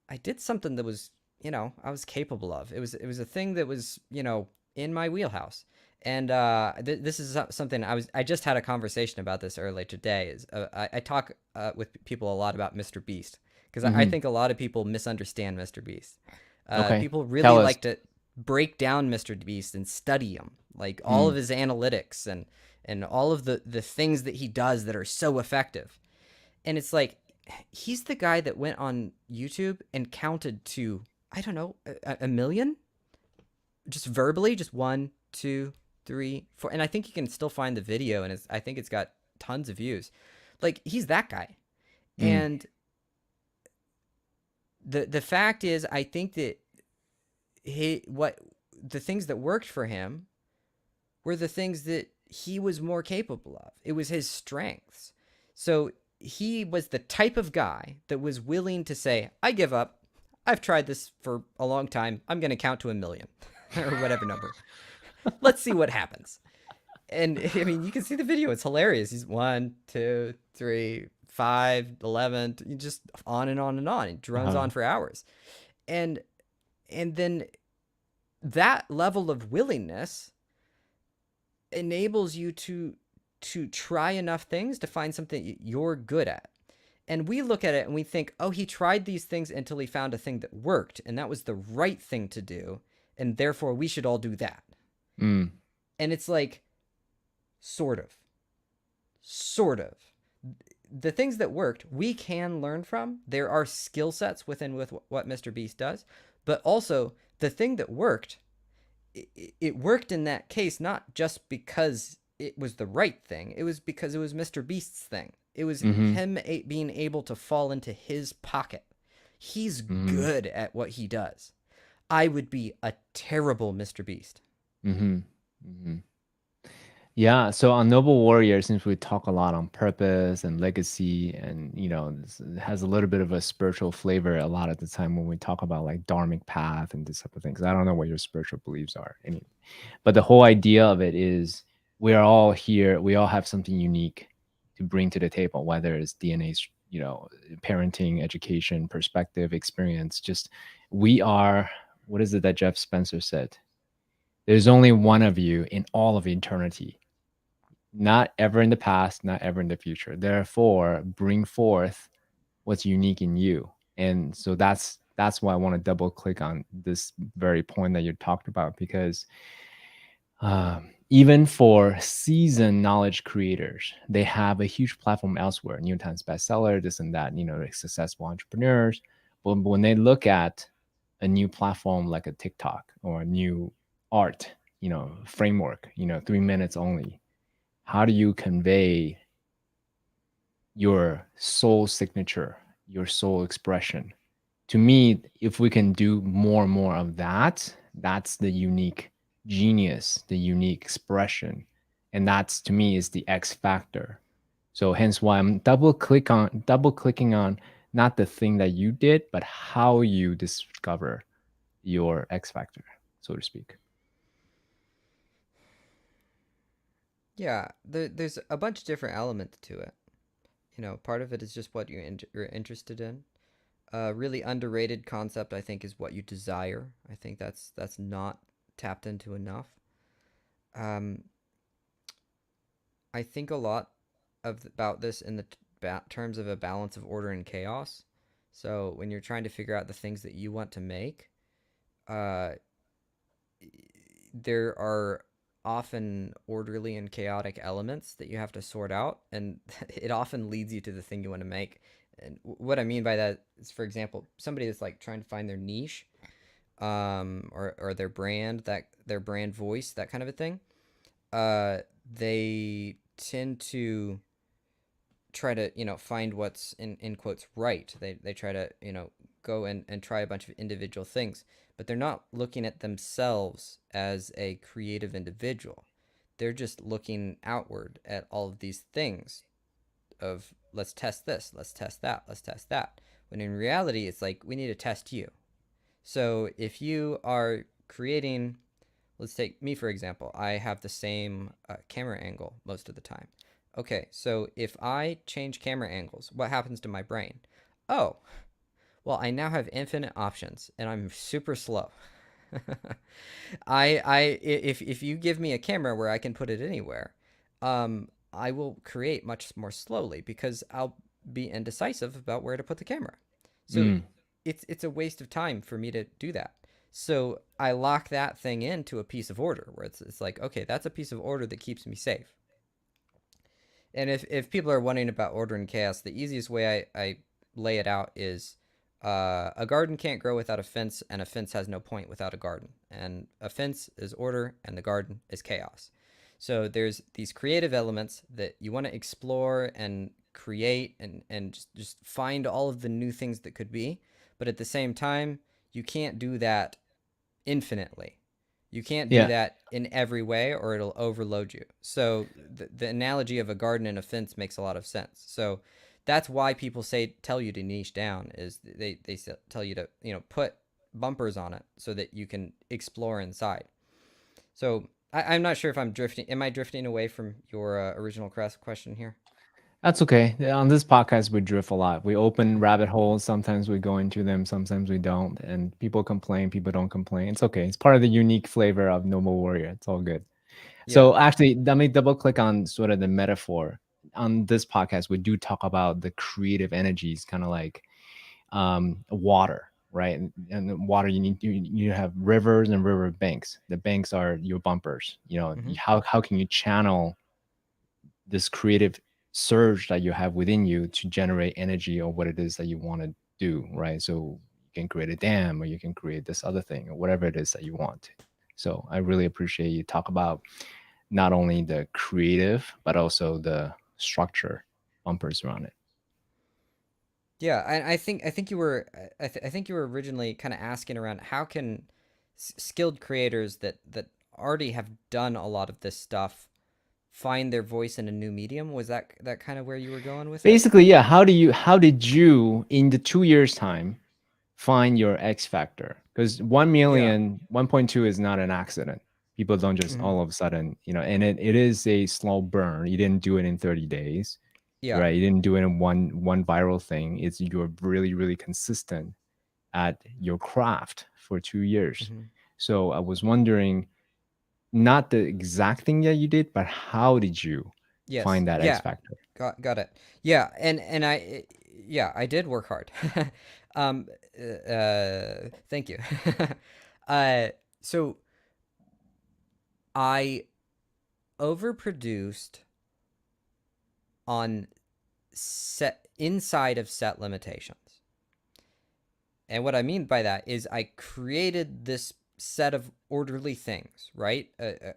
I did something that was, I was capable of. It was a thing that was, in my wheelhouse. And this is something I just had a conversation about this earlier today. Is I talk with people a lot about Mr. Beast because I mm-hmm. think a lot of people misunderstand Mr. Beast. Okay. People really Tell us. like to break down Mr. Beast and study him, like all of Mm, his analytics and all of the things that he does that are so effective. And it's like he's the guy that went on YouTube and counted to, I don't know, a million, just verbally, just one, two, three, four, and I think you can still find the video, and I think it's got tons of views. Like he's that guy, mm, and the fact is, I think that what the things that worked for him were the things that he was more capable of. It was his strengths. So he was the type of guy that was willing to say, I give up. I've tried this for a long time. I'm going to count to a million or whatever number. Let's see what happens. And I mean, you can see the video. It's hilarious. He's 1, 2, 3, 5, 11, just on and on and on. It drones uh-huh. on for hours. And and then that level of willingness enables you to try enough things to find something you're good at. And we look at it and we think, oh, he tried these things until he found a thing that worked, and that was the right thing to do, and therefore we should all do that. Mm, And it's like, sort of. Sort of. The things that worked, we can learn from. There are skill sets within with what Mr. Beast does, but also the thing that worked, it worked in that case not just because it was the right thing. It was because it was Mr. Beast's thing. It was mm-hmm, him being able to fall into his pocket. He's mm-hmm, good at what he does. I would be a terrible Mr. Beast. mm-hmm, mm-hmm. Yeah, so on Noble Warrior, since we talk a lot on purpose and legacy, and it has a little bit of a spiritual flavor a lot of the time when we talk about like dharmic path and this type of things. I don't know what your spiritual beliefs are, but the whole idea of it is we are all here. We all have something unique to bring to the table, whether it's DNA's, parenting, education, perspective, experience. Just we are. What is it that Jeff Spencer said? There's only one of you in all of eternity, not ever in the past, not ever in the future. Therefore, bring forth what's unique in you. And so that's why I want to double click on this very point that you talked about, because even for seasoned knowledge creators, they have a huge platform elsewhere, New York Times bestseller, this and that, successful entrepreneurs. But when they look at a new platform like a TikTok or a new art, framework, 3 minutes only, how do you convey your soul signature, your soul expression? To me, if we can do more and more of that, that's the unique genius, the unique expression. And that's, to me, is the X factor. So hence why I'm double clicking on not the thing that you did, but how you discover your X factor, so to speak. Yeah, there's a bunch of different elements to it. Part of it is just what you're interested in. A really underrated concept, I think, is what you desire. I think that's not tapped into enough. Um, I think a lot about this in the terms of a balance of order and chaos. So when you're trying to figure out the things that you want to make, uh, there are often orderly and chaotic elements that you have to sort out, and it often leads you to the thing you want to make. And what I mean by that is, for example, somebody that's like trying to find their niche, or their brand, that their brand voice, that kind of a thing. Uh, they tend to try to find what's in quotes right. They try to go and try a bunch of individual things, but they're not looking at themselves as a creative individual. They're just looking outward at all of these things of, let's test this, let's test that, let's test that, when in reality it's like, we need to test you. So if you are creating, let's take me for example. I have the same camera angle most of the time. Okay, so if I change camera angles, what happens to my brain? Oh, well, I now have infinite options, and I'm super slow. If you give me a camera where I can put it anywhere, I will create much more slowly because I'll be indecisive about where to put the camera. So Mm. it's a waste of time for me to do that. So I lock that thing into a piece of order where it's like, okay, that's a piece of order that keeps me safe. And if people are wondering about order and chaos, the easiest way I lay it out is, a garden can't grow without a fence, and a fence has no point without a garden. And a fence is order, and the garden is chaos. So there's these creative elements that you want to explore and create, and just find all of the new things that could be. But at the same time, you can't do that infinitely. You can't do Yeah. that in every way or it'll overload you. So the analogy of a garden and a fence makes a lot of sense. So that's why people tell you to niche down, is they tell you to put bumpers on it so that you can explore inside. So I'm not sure if I'm drifting. Am I drifting away from your original question here? That's okay. Yeah, on this podcast, we drift a lot. We open Okay. rabbit holes. Sometimes we go into them, sometimes we don't. And people complain, people don't complain. It's okay. It's part of the unique flavor of Noble Warrior. It's all good. Yeah. So, actually, let me double click on sort of the metaphor. On this podcast, we do talk about the creative energies, kind of like water, right? And the water, you have rivers and river banks. The banks are your bumpers. Mm-hmm. How can you channel this creative surge that you have within you to generate energy or what it is that you want to do, right? So you can create a dam or you can create this other thing or whatever it is that you want. So I really appreciate you talk about not only the creative but also the structure bumpers around it. Yeah, and I think you were I think you were originally kind of asking around, how can skilled creators that already have done a lot of this stuff find their voice in a new medium? Was that kind of where you were going with it? Basically, yeah, how did you in the 2 years time find your X factor? Because 1 Yeah. million, 1.2 is not an accident. People don't just Hmm. all of a sudden, and it is a slow burn. You didn't do it in 30 days, Yeah. right? You didn't do it in one viral thing. It's you're really, really consistent at your craft for 2 years. Hmm. So I was wondering, not the exact thing that you did, but how did you Yes. find that X Yeah. factor? Got it. Yeah, and yeah, I did work hard. um Thank you. uh so I overproduced on set inside of set limitations. And what I mean by that is I created this set of orderly things, right?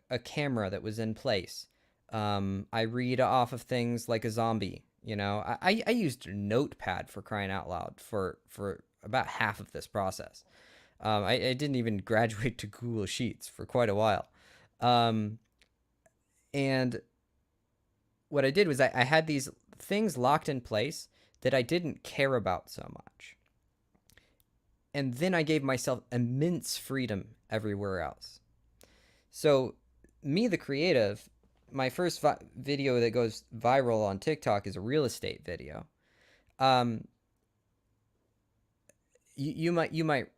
A camera that was in place. I read off of things like a zombie. I used a notepad, for crying out loud, for about half of this process. I didn't even graduate to Google Sheets for quite a while. Um, and what I did was I had these things locked in place that I didn't care about so much. And then I gave myself immense freedom everywhere else. So, me, the creative, my first video that goes viral on TikTok is a real estate video. Um, you might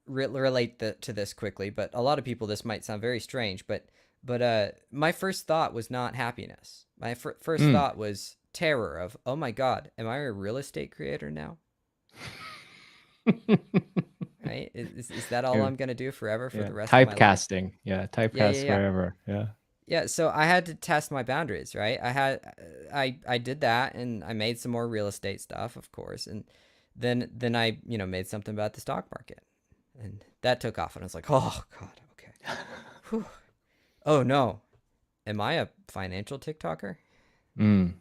relate to this quickly, but a lot of people this might sound very strange. But my first thought was not happiness. My first Mm. thought was terror of, oh my God, am I a real estate creator now? Right? Is that all Yeah. I'm gonna do forever for Yeah. the rest of my life? Typecasting. Yeah. Yeah, yeah, Typecast yeah. forever. Yeah. Yeah, so I had to test my boundaries, right? I did that, and I made some more real estate stuff, of course, and then I made something about the stock market, and that took off, and I was like, oh God, okay, whew. Oh no, am I a financial TikToker? Mm.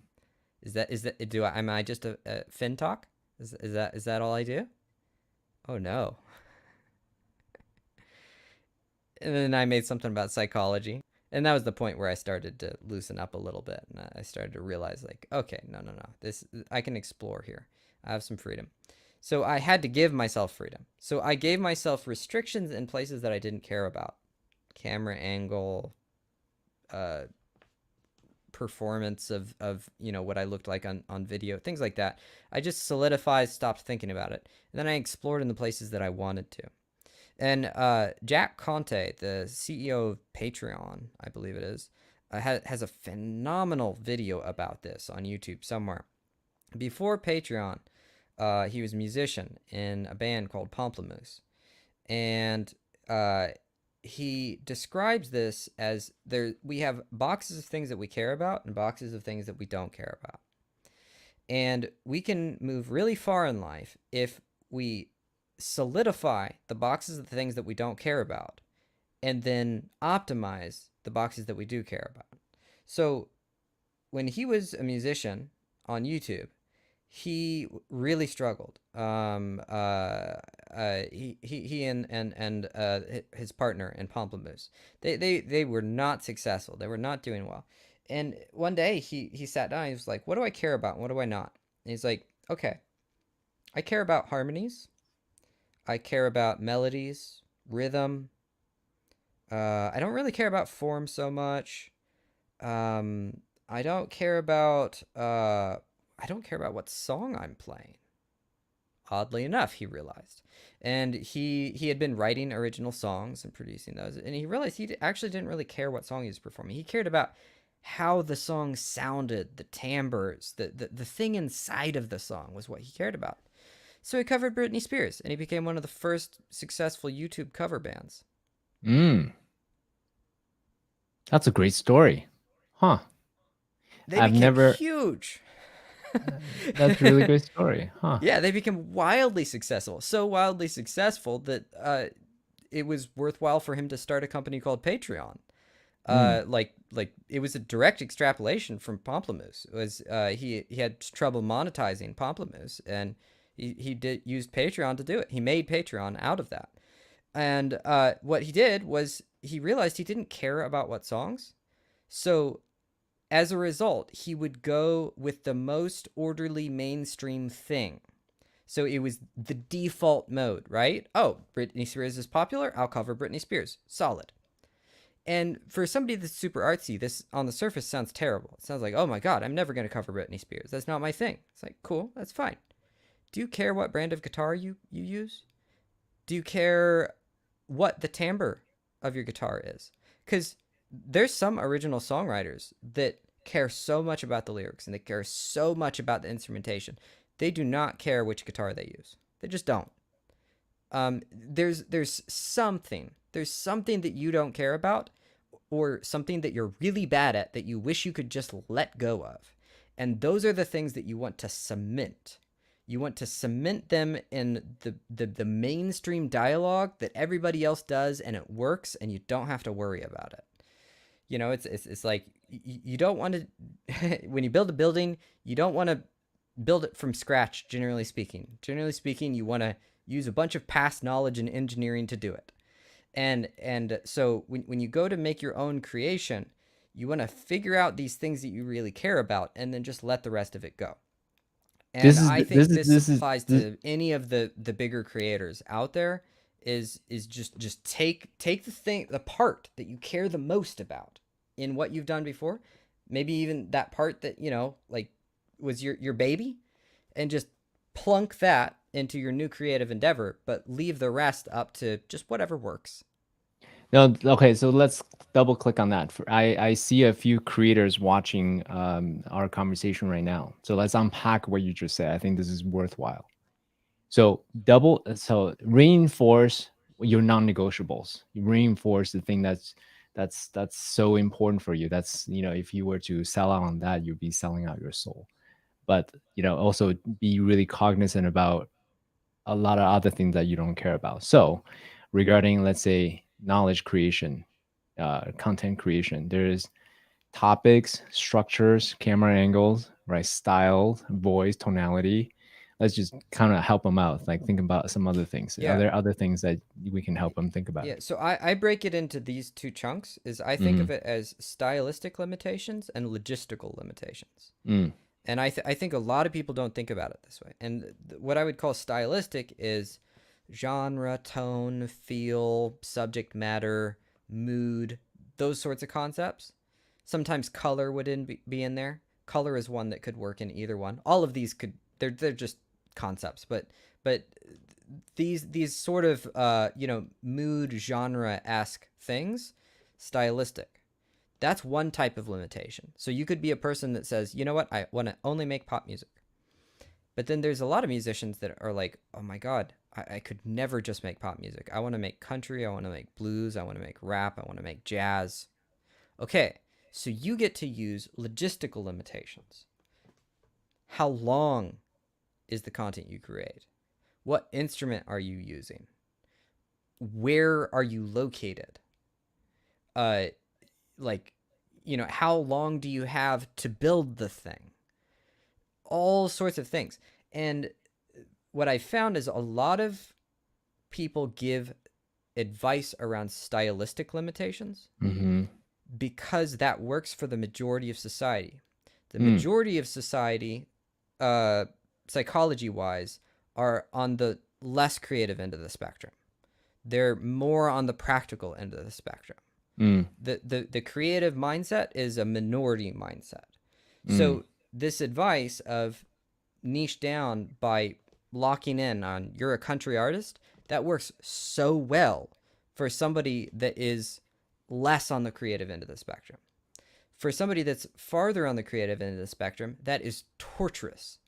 Is that am I just a fin talk? Is that all I do? Oh no. And then I made something about psychology. And that was the point where I started to loosen up a little bit. And I started to realize, like, okay, no, no, no. I can explore here. I have some freedom. So I had to give myself freedom. So I gave myself restrictions in places that I didn't care about. Camera angle, uh, performance of what I looked like on video, things like that. I just solidified, stopped thinking about it. And then I explored in the places that I wanted to. And Jack Conte, the CEO of Patreon, I believe it is, has a phenomenal video about this on YouTube somewhere. Before Patreon, he was a musician in a band called Pomplamoose. And he describes this as we have boxes of things that we care about and boxes of things that we don't care about. And we can move really far in life if we solidify the boxes of the things that we don't care about and then optimize the boxes that we do care about. So when he was a musician on YouTube, he really struggled. He and his partner in Pomplamoose, they were not successful. They were not doing well. And one day he sat down. He was like, "What do I care about? And what do I not?" And he's like, "Okay, I care about harmonies. I care about melodies, rhythm. I don't really care about form so much. I don't care about what song I'm playing." Oddly enough, he realized, and he had been writing original songs and producing those, and he realized he actually didn't really care what song he was performing. He cared about how the song sounded, the timbres, the thing inside of the song was what he cared about. So he covered Britney Spears, and he became one of the first successful YouTube cover bands. Mm. That's a great story. Huh. They I've became never huge. That's a really great story. Huh. Yeah, they became wildly successful. So wildly successful that it was worthwhile for him to start a company called Patreon. Mm. Like it was a direct extrapolation from Pomplamoose. It was he had trouble monetizing Pomplamoose, and he did used Patreon to do it. He made Patreon out of that. And what he did was he realized he didn't care about what songs. So as a result, he would go with the most orderly mainstream thing. So it was the default mode, right? Oh, Britney Spears is popular. I'll cover Britney Spears. Solid. And for somebody that's super artsy, this on the surface sounds terrible. It sounds like, oh my God, I'm never going to cover Britney Spears. That's not my thing. It's like, cool, that's fine. Do you care what brand of guitar you use? Do you care what the timbre of your guitar is? Because there's some original songwriters that care so much about the lyrics and they care so much about the instrumentation. They do not care which guitar they use. They just don't. There's something that you don't care about, or something that you're really bad at that you wish you could just let go of. And those are the things that you want to cement. You want to cement them in the mainstream dialogue that everybody else does, and it works, and you don't have to worry about it. It's like you don't want to when you build a building, you don't want to build it from scratch. Generally speaking, you want to use a bunch of past knowledge and engineering to do it. And so when you go to make your own creation, you want to figure out these things that you really care about, and then just let the rest of it go. And This is I this think is this this is applies this. to any of the bigger creators out there. Is just take the part that you care the most about in what you've done before, maybe even that part that like was your baby, and just plunk that into your new creative endeavor, but leave the rest up to just whatever works. No, okay, so let's double click on that. I see a few creators watching our conversation right now. So let's unpack what you just said. I think this is worthwhile. So reinforce your non-negotiables. You reinforce the thing that's so important for you. That's, if you were to sell out on that, you'd be selling out your soul. But, also be really cognizant about a lot of other things that you don't care about. So regarding, let's say, knowledge creation, content creation, there's topics, structures, camera angles, right? Style, voice, tonality. Let's just kind of help them out. Like, think about some other things. Are Yeah. there other things that we can help them think about? Yeah, so I break it into these two chunks is I think Mm, of it as stylistic limitations and logistical limitations. mm, And I think a lot of people don't think about it this way. And what I would call stylistic is genre, tone, feel, subject matter, mood, those sorts of concepts. Sometimes color would be in there. Color is one that could work in either one. All of these could they're just concepts, but these sort of mood genre esque things, stylistic. That's one type of limitation. So you could be a person that says, you know what, I want to only make pop music. But then there's a lot of musicians that are like, oh my God, I could never just make pop music. I want to make country. I want to make blues. I want to make rap. I want to make jazz. Okay, so you get to use logistical limitations. How long is the content you create? What instrument are you using? Where are you located? Uh, like, how long do you have to build the thing? All sorts of things. And what I found is a lot of people give advice around stylistic limitations mm-hmm, because that works for the majority of society. The mm, majority of society, psychology wise, are on the less creative end of the spectrum. They're more on the practical end of the spectrum. mm, The creative mindset is a minority mindset. mm, So this advice of niche down by locking in on you're a country artist, that works so well for somebody that is less on the creative end of the spectrum. For somebody that's farther on the creative end of the spectrum, that is torturous.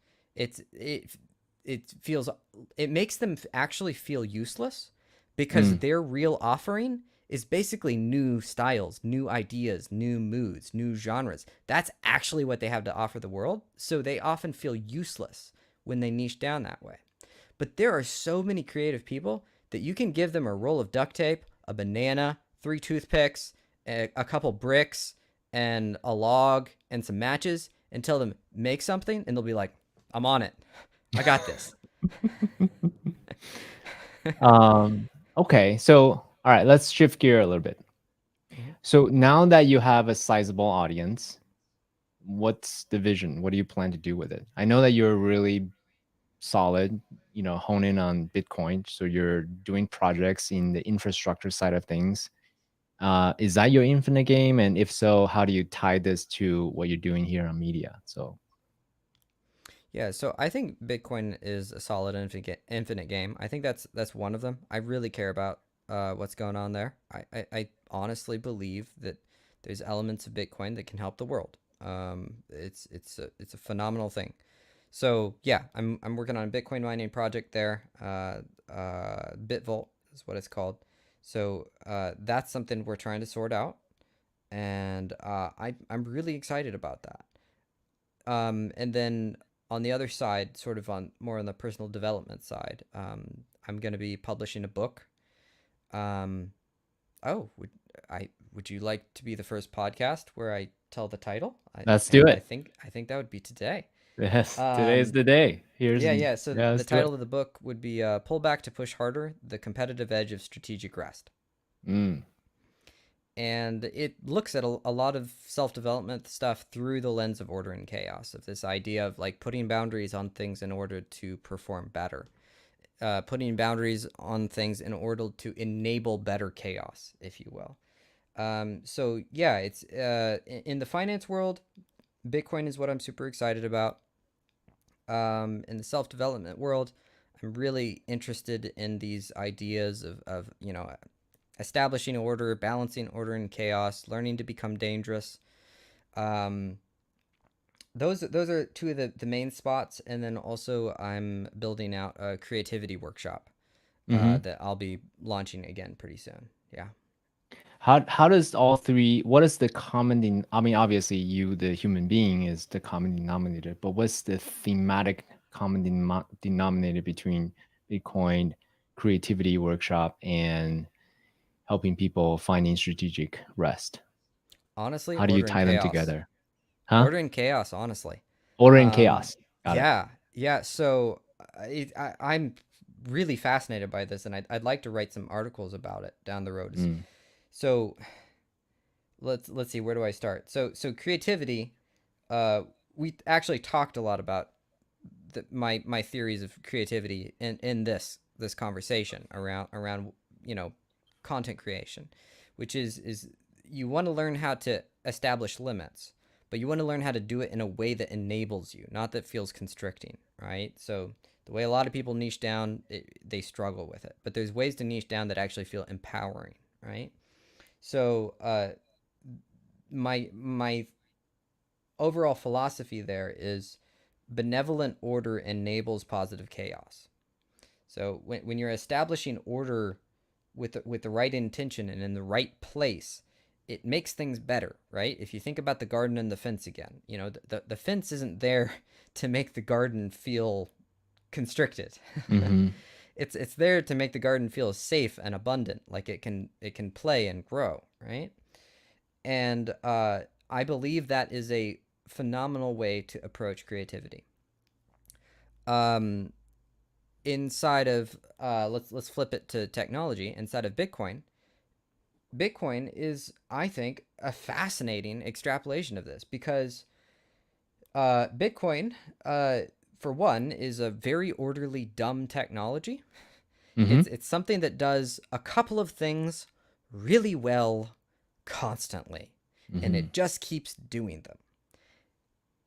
It feels it makes them actually feel useless because mm, their real offering is basically new styles, new ideas, new moods, new genres. That's actually what they have to offer the world. So they often feel useless when they niche down that way. But there are so many creative people that you can give them a roll of duct tape, a banana, three toothpicks, a couple bricks, and a log and some matches and tell them make something, and they'll be like, I'm on it. I got this. okay, so all right, let's shift gear a little bit. Mhm. So now that you have a sizable audience, what's the vision? What do you plan to do with it? I know that you're really solid, hone in on Bitcoin. So you're doing projects in the infrastructure side of things. Is that your infinite game? And if so, how do you tie this to what you're doing here on media? So, Yeah, so I think Bitcoin is a solid infinite game. I think that's one of them. I really care about what's going on there. I honestly believe that there's elements of Bitcoin that can help the world. It's a phenomenal thing. So yeah, I'm working on a Bitcoin mining project there. Bitvault is what it's called. So that's something we're trying to sort out, and I'm really excited about that. And then on the other side, sort of on more on the personal development side, I'm going to be publishing a book. Um, oh, would you like to be the first podcast where I tell the title? let's do it. I think that would be today. Yes, today's Um, the day. yeah. So Yeah, the let's do it. title of the book would be "Pull Back to Push Harder: The Competitive Edge of Strategic Rest." Mm, And it looks at a lot of self-development stuff through the lens of order and chaos, of this idea of like putting boundaries on things in order to perform better, putting boundaries on things in order to enable better chaos, if you will. So yeah, it's in the finance world, Bitcoin is what I'm super excited about. In the self-development world, I'm really interested in these ideas of establishing order, balancing order and chaos, learning to become dangerous. Um, those are two of the main spots, and then also I'm building out a creativity workshop Mm-hmm. that I'll be launching again pretty soon. Yeah. How does all three, what is the I mean, obviously you, the human being, is the common denominator, but what's the thematic common denominator between Bitcoin, creativity workshop, and helping people finding strategic rest? Honestly, How do you order and tie them chaos. together? Huh? Order and chaos, honestly. Order and Um, chaos. Got it. yeah, yeah. So I'm really fascinated by this, and I'd like to write some articles about it down the road. Mm. So let's see, where do I start? So creativity. Uh, we actually talked a lot about my theories of creativity in this conversation around you know content creation, which is you want to learn how to establish limits, but you want to learn how to do it in a way that enables you, not that feels constricting, right? So the way a lot of people niche down, they struggle with it, but there's ways to niche down that actually feel empowering, right? So my overall philosophy there is benevolent order enables positive chaos. So when you're establishing order with the right intention and in the right place, it makes things better, right? If you think about the garden and the fence again, the fence isn't there to make the garden feel constricted. Mm-hmm. It's there to make the garden feel safe and abundant, like it can play and grow, right? And I believe that is a phenomenal way to approach creativity. Um, inside of let's flip it to technology. Inside of Bitcoin is, I think, a fascinating extrapolation of this because Bitcoin, for one, is a very orderly, dumb technology. Mm-hmm. It's something that does a couple of things really well constantly, and Mm-hmm. it just keeps doing them.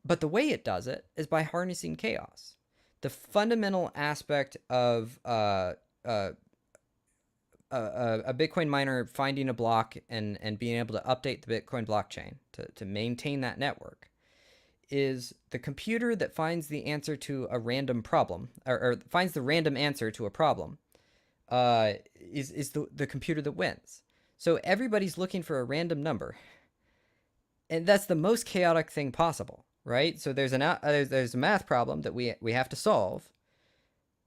But the way it does it is by harnessing chaos. The fundamental aspect of a Bitcoin miner finding a block and being able to update the Bitcoin blockchain to maintain that network is the computer that finds the answer to a random problem, or finds the random answer to a problem, is the computer that wins. So everybody's looking for a random number, and that's the most chaotic thing possible, right? So there's a math problem that we have to solve,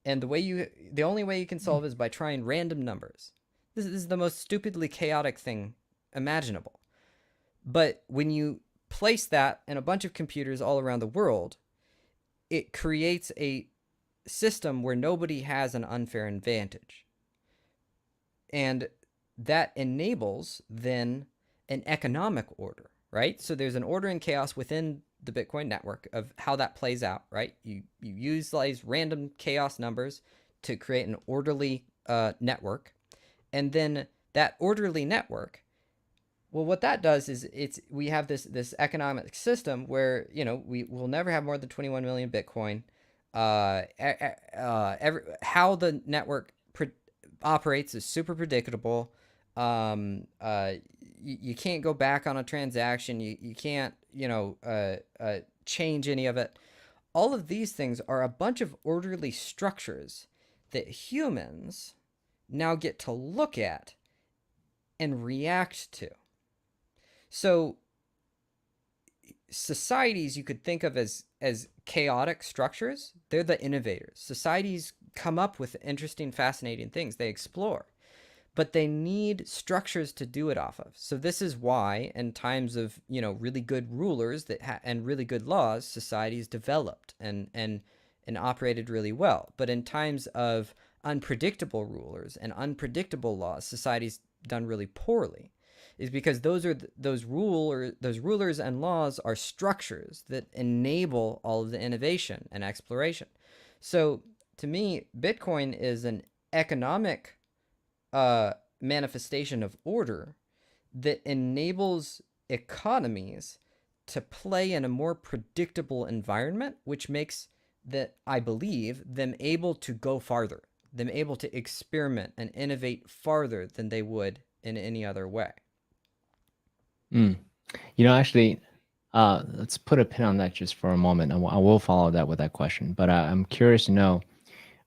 and the only way you can solve is by trying random numbers. This is the most stupidly chaotic thing imaginable. But when you place that in a bunch of computers all around the world, it creates a system where nobody has an unfair advantage. And that enables then an economic order, right? So there's an order and chaos within the Bitcoin network of how that plays out, right? You utilize random chaos numbers to create an orderly network, and then that orderly network, well, what that does is we have this economic system where we will never have more than 21 million Bitcoin. How the network operates is super predictable. You can't go back on a transaction. You can't change any of it. All of these things are a bunch of orderly structures that humans now get to look at and react to. So societies you could think of as chaotic structures, they're the innovators. Societies come up with interesting, fascinating things. They explore, but they need structures to do it off of. So this is why, in times of really good rulers and really good laws, societies developed and operated really well. But in times of unpredictable rulers and unpredictable laws, societies done really poorly. Is because those rulers and laws are structures that enable all of the innovation and exploration. So to me, Bitcoin is an economic manifestation of order that enables economies to play in a more predictable environment, which makes that I believe them able to go farther, them able to experiment and innovate farther than they would in any other way. Mm. Actually, let's put a pin on that just for a moment. I will follow that with that question. But I'm curious to know,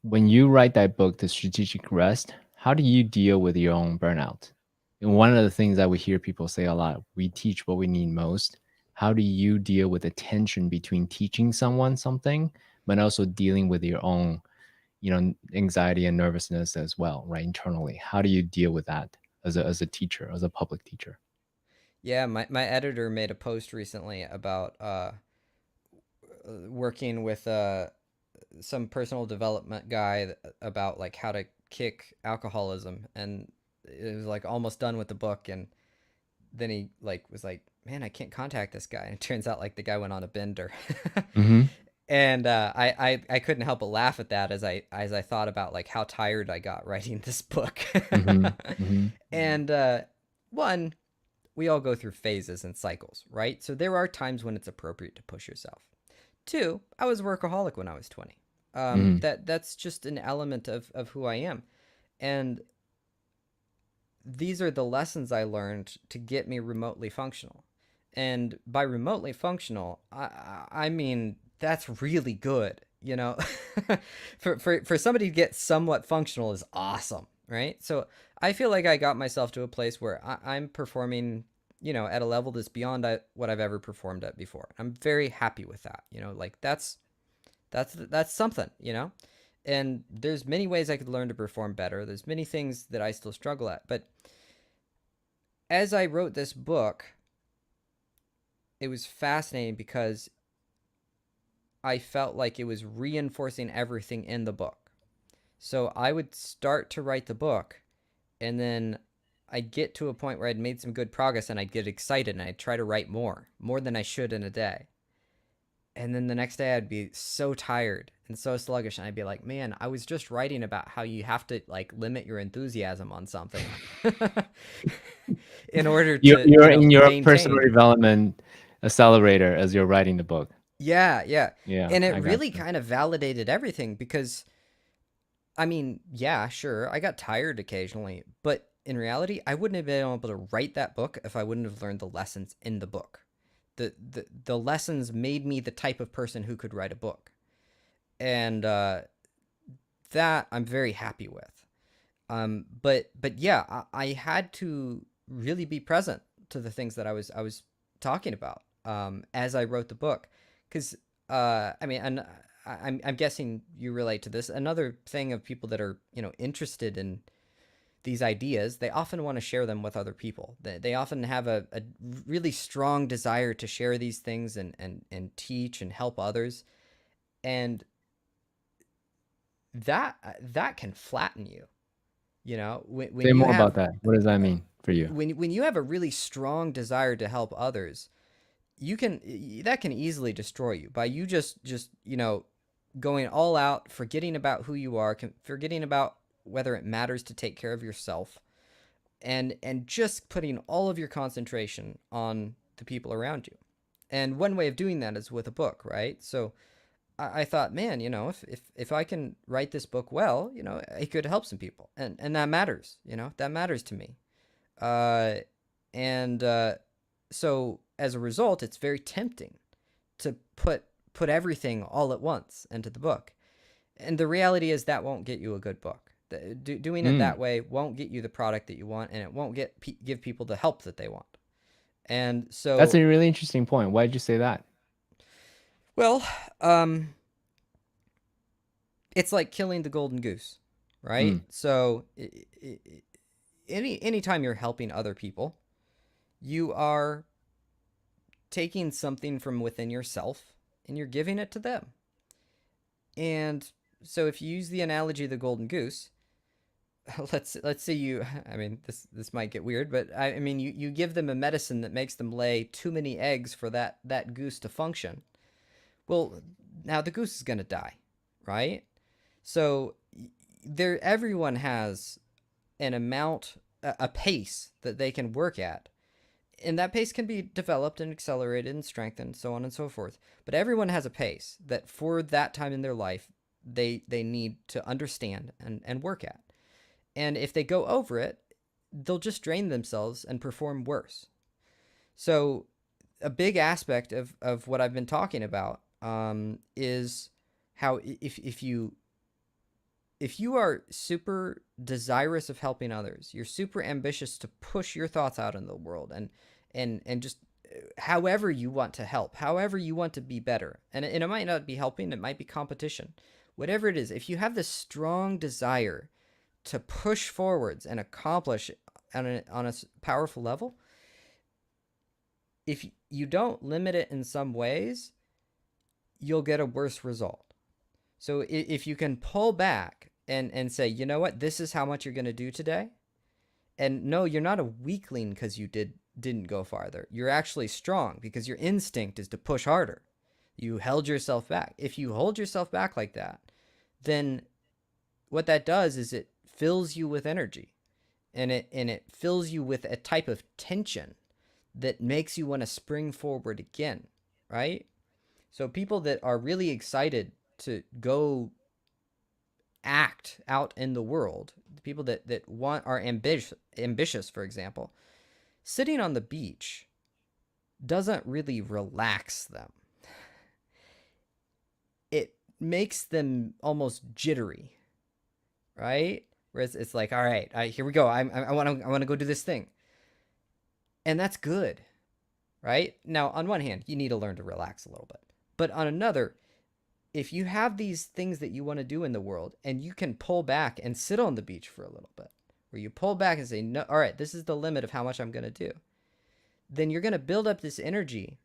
when you write that book, The Strategic Rest, how do you deal with your own burnout? And one of the things that we hear people say a lot, we teach what we need most. How do you deal with the tension between teaching someone something, but also dealing with your own, anxiety and nervousness as well, right? Internally, how do you deal with that as a teacher, as a public teacher? Yeah, my editor made a post recently about working with some personal development guy about like how to kick alcoholism, and it was like almost done with the book, and then he like was like, man, I can't contact this guy, and it turns out like the guy went on a bender. Mm-hmm. And I couldn't help but laugh at that as I thought about like how tired I got writing this book. Mm-hmm. Mm-hmm. And one, we all go through phases and cycles, right? So there are times when it's appropriate to push yourself. Two, I was a workaholic when I was 20. Mm-hmm. That's just an element of who I am. And these are the lessons I learned to get me remotely functional. And by remotely functional, I mean that's really good. For somebody to get somewhat functional is awesome, right? So I feel like I got myself to a place where I'm performing, at a level that's beyond what I've ever performed at before. I'm very happy with that. Like that's something. And there's many ways I could learn to perform better. There's many things that I still struggle at, but as I wrote this book, it was fascinating because I felt like it was reinforcing everything in the book. So I would start to write the book, and then I'd get to a point where I'd made some good progress, and I'd get excited and I'd try to write more than I should in a day. And then the next day I'd be so tired and so sluggish, and I'd be like, man, I was just writing about how you have to like limit your enthusiasm on something in order to, You're in your personal maintain. development accelerator as you're writing the book. Yeah, yeah. Yeah, And it I got really you. kind of validated everything because, I mean, yeah, sure, I got tired occasionally, but in reality, I wouldn't have been able to write that book if I wouldn't have learned the lessons in the book. The lessons made me the type of person who could write a book. And that I'm very happy with. But yeah, I had to really be present to the things that I was talking about as I wrote the book, because I mean, and I'm guessing you relate to this. Another thing of people that are interested in these ideas, they often want to share them with other people. They often have a really strong desire to share these things and teach and help others, and that can flatten you. When Say you more about have that. What does that mean for you? when you have a really strong desire to help others, you can that can easily destroy you by you just going all out, forgetting about who you are, forgetting about whether it matters to take care of yourself, and just putting all of your concentration on the people around you. And one way of doing that is with a book, right? So I thought, man, if I can write this book well, it could help some people, and that matters. That matters to me. Uh, and so as a result, it's very tempting to put everything all at once into the book. And the reality is that won't get you a good book. Doing it Mm, that way won't get you the product that you want, and it won't give people the help that they want. And that's so, a really interesting point. Why did you say that? well, um, it's like killing the golden goose, right? Mm, So, anytime you're helping other people, you are taking something from within yourself and you're giving it to them. And so if you use the analogy of the golden goose, let's say you, I mean, this might get weird, but I mean you give them a medicine that makes them lay too many eggs for that goose to function. Well, now the goose is going to die, right? So everyone has an amount, a pace that they can work at, And that pace can be developed and accelerated and strengthened, so on and so forth. But everyone has a pace that for that time in their life they need to understand and work at. And if they go over it, they'll just drain themselves and perform worse. So a big aspect of what I've been talking about is how if you are super desirous of helping others, you're super ambitious to push your thoughts out in the world and just however you want to help, however you want to be better. And it might not be helping, it might be competition. Whatever it is, if you have this strong desire to push forwards and accomplish on a powerful level, if you don't limit it in some ways, you'll get a worse result. So if you can pull back and say, you know what, this is how much you're going to do today. And no, you're not a weakling because you didn't go farther. You're actually strong because your instinct is to push harder. You held yourself back. If you hold yourself back like that, then what that does is it fills you with energy, and it fills you with a type of tension that makes you want to spring forward again, right? So people that are really excited to go act out in the world, the people that are ambitious, for example, sitting on the beach doesn't really relax them. It makes them almost jittery, right? Whereas it's like, all right, here we go. I want to go do this thing, and that's good, right? Now, on one hand, you need to learn to relax a little bit, but on another, if you have these things that you want to do in the world and you can pull back and sit on the beach for a little bit, where you pull back and say, no, all right, this is the limit of how much I'm going to do, then you're going to build up this energy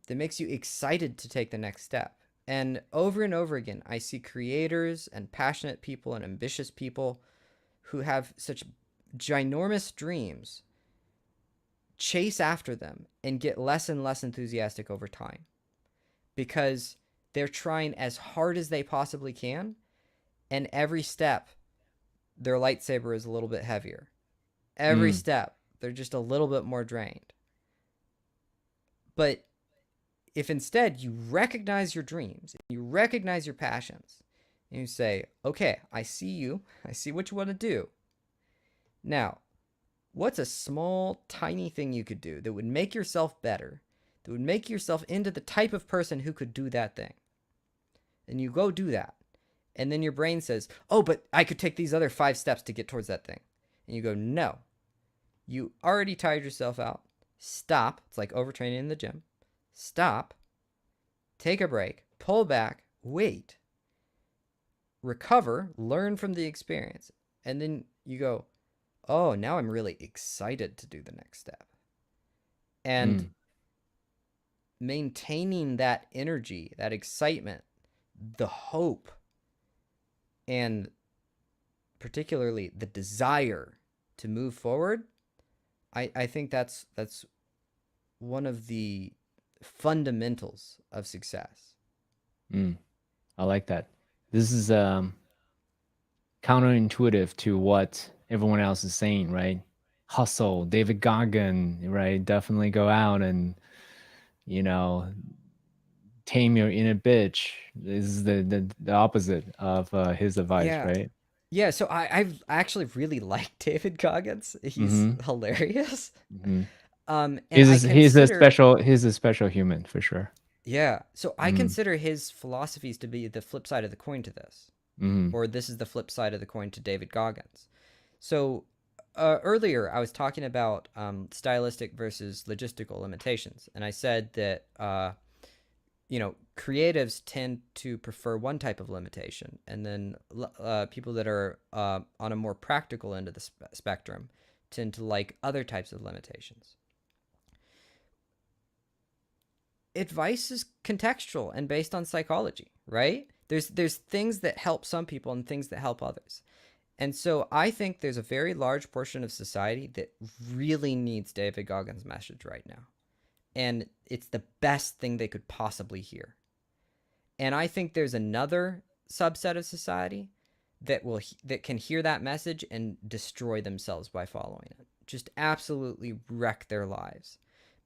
that makes you excited to take the next step. And over again, I see creators and passionate people and ambitious people who have such ginormous dreams chase after them and get less and less enthusiastic over time because they're trying as hard as they possibly can, and every step their lightsaber is a little bit heavier. Every step they're just a little bit more drained. But if instead you recognize your dreams, you recognize your passions, and you say, okay, I see you, I see what you want to do. Now, what's a small, tiny thing you could do that would make yourself better, that would make yourself into the type of person who could do that thing? And you go do that. And then your brain says, oh, but I could take these other 5 steps to get towards that thing. And you go, no. You already tired yourself out. Stop. It's like overtraining in the gym. Stop. Take a break. Pull back. Wait. Recover. Learn from the experience. And then you go, oh, now I'm really excited to do the next step. And maintaining that energy, that excitement, the hope, and particularly the desire to move forward, I think that's one of the fundamentals of success. I like that. This is counterintuitive to what everyone else is saying, right? Hustle, David Goggin, right? Definitely go out and, tame your inner bitch. This is the opposite of his advice, right? Yeah, so I've actually really liked David Goggins. He's hilarious. And He's a consider special human for sure. Yeah, so I consider his philosophies to be the flip side of the coin to this, or this is the flip side of the coin to David Goggins. So earlier I was talking about stylistic versus logistical limitations, and I said that creatives tend to prefer one type of limitation, and then people that are on a more practical end of the spectrum tend to like other types of limitations. Advice is contextual and based on psychology, right? There's things that help some people and things that help others. And so I think there's a very large portion of society that really needs David Goggins' message right now. And it's the best thing they could possibly hear. And I think there's another subset of society that can hear that message and destroy themselves by following it. Just absolutely wreck their lives.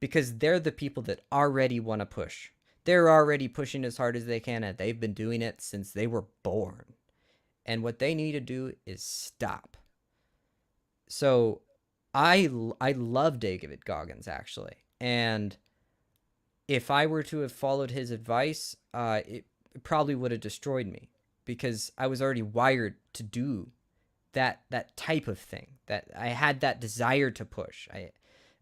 because they're the people that already want to push. They're already pushing as hard as they can, and they've been doing it since they were born. And what they need to do is stop. So I love David Goggins, actually. And if I were to have followed his advice, it probably would have destroyed me, because I was already wired to do that type of thing. That I had that desire to push.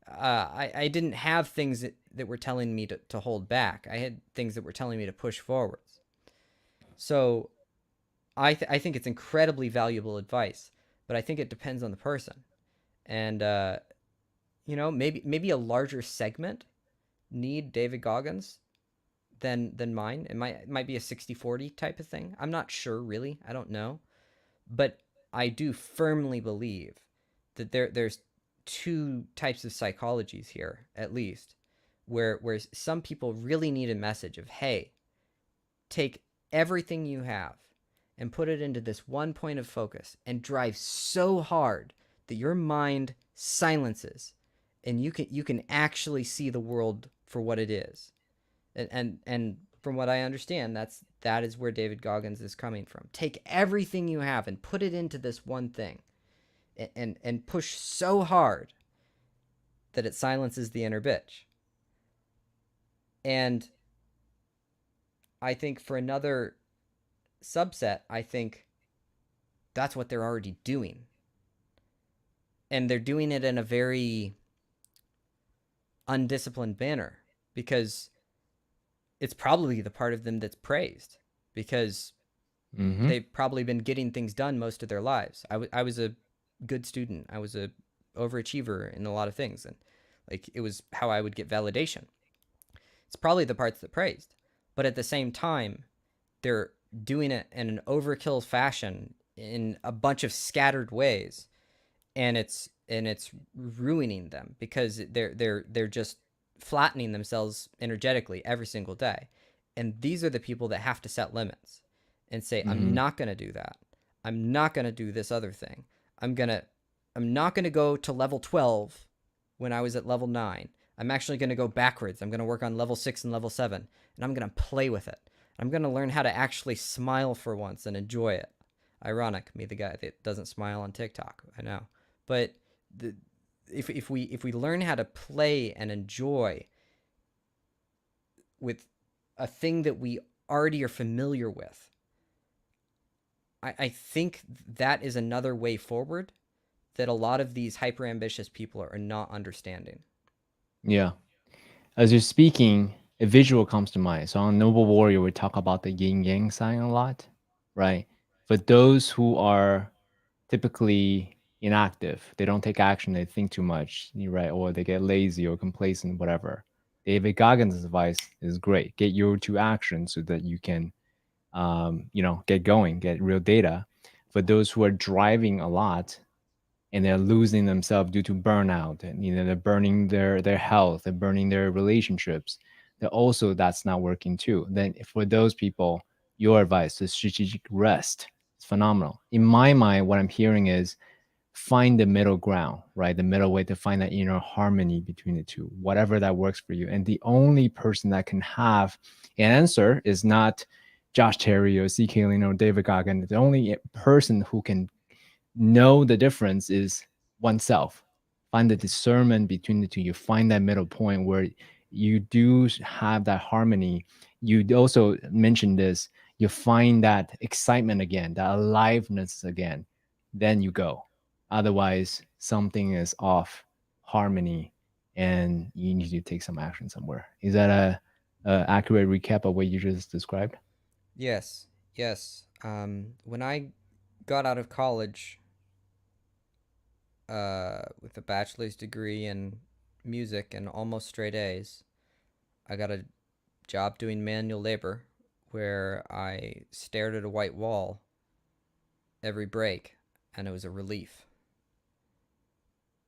I didn't have things that were telling me to hold back. I had things that were telling me to push forwards. So I think it's incredibly valuable advice, but I think it depends on the person. And maybe a larger segment need David Goggins than mine. It might be a 60-40 type of thing. I'm not sure, really. I don't know. But I do firmly believe that there's two types of psychologies here, at least, where some people really need a message of, hey, take everything you have and put it into this one point of focus and drive so hard that your mind silences and you can actually see the world for what it is. And from what I understand, that is where David Goggins is coming from. Take everything you have and put it into this one thing, and push so hard that it silences the inner bitch. And I think for another subset, I think that's what they're already doing. And they're doing it in a very undisciplined manner, because it's probably the part of them that's praised, because they've probably been getting things done most of their lives. I was a good student. I was a overachiever in a lot of things, and like it was how I would get validation. It's probably the parts that praised, but at the same time, they're doing it in an overkill fashion in a bunch of scattered ways, and it's ruining them, because they're just flattening themselves energetically every single day. And these are the people that have to set limits and say, I'm not going to do that. I'm not going to do this other thing. I'm not going to go to level 12 when I was at level 9. I'm actually going to go backwards. I'm going to work on level 6 and level 7, and I'm going to play with it. I'm going to learn how to actually smile for once and enjoy it. Ironic, me, the guy that doesn't smile on TikTok. I know. But if we learn how to play and enjoy with a thing that we already are familiar with, I think that is another way forward that a lot of these hyper ambitious people are not understanding. Yeah. As you're speaking, a visual comes to mind. So on Noble Warrior, we talk about the yin yang sign a lot, right? For those who are typically inactive, they don't take action, they think too much, right? Or they get lazy or complacent, whatever. David Goggins' advice is great. Get your to action so that you can, get going, get real data. For those who are driving a lot, and they're losing themselves due to burnout, and they're burning their health, they're burning their relationships, they're also, that's not working too. Then for those people, your advice, the strategic rest, is phenomenal. In my mind, what I'm hearing is find the middle ground, right? The middle way to find that inner harmony between the two, whatever that works for you. And the only person that can have an answer is not Josh Terry or CK Lin or David Goggins. The only person who can know the difference is oneself. Find the discernment between the two. You find that middle point where you do have that harmony. You also mentioned this. You find that excitement again, that aliveness again. Then you go. Otherwise, something is off harmony, and you need to take some action somewhere. Is that a accurate recap of what you just described? Yes, yes. When I got out of college, with a bachelor's degree in music and almost straight A's, I got a job doing manual labor where I stared at a white wall every break, and it was a relief,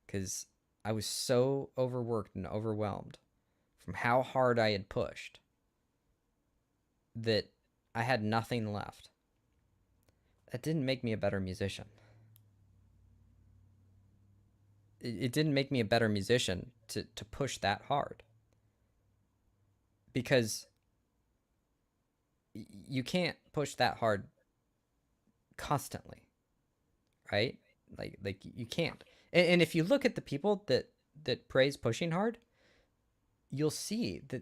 because I was so overworked and overwhelmed from how hard I had pushed that I had nothing left. That didn't make me a better musician. It didn't make me a better musician to push that hard. because you can't push that hard constantly, right? Like you can't. And if you look at the people that praise pushing hard, you'll see that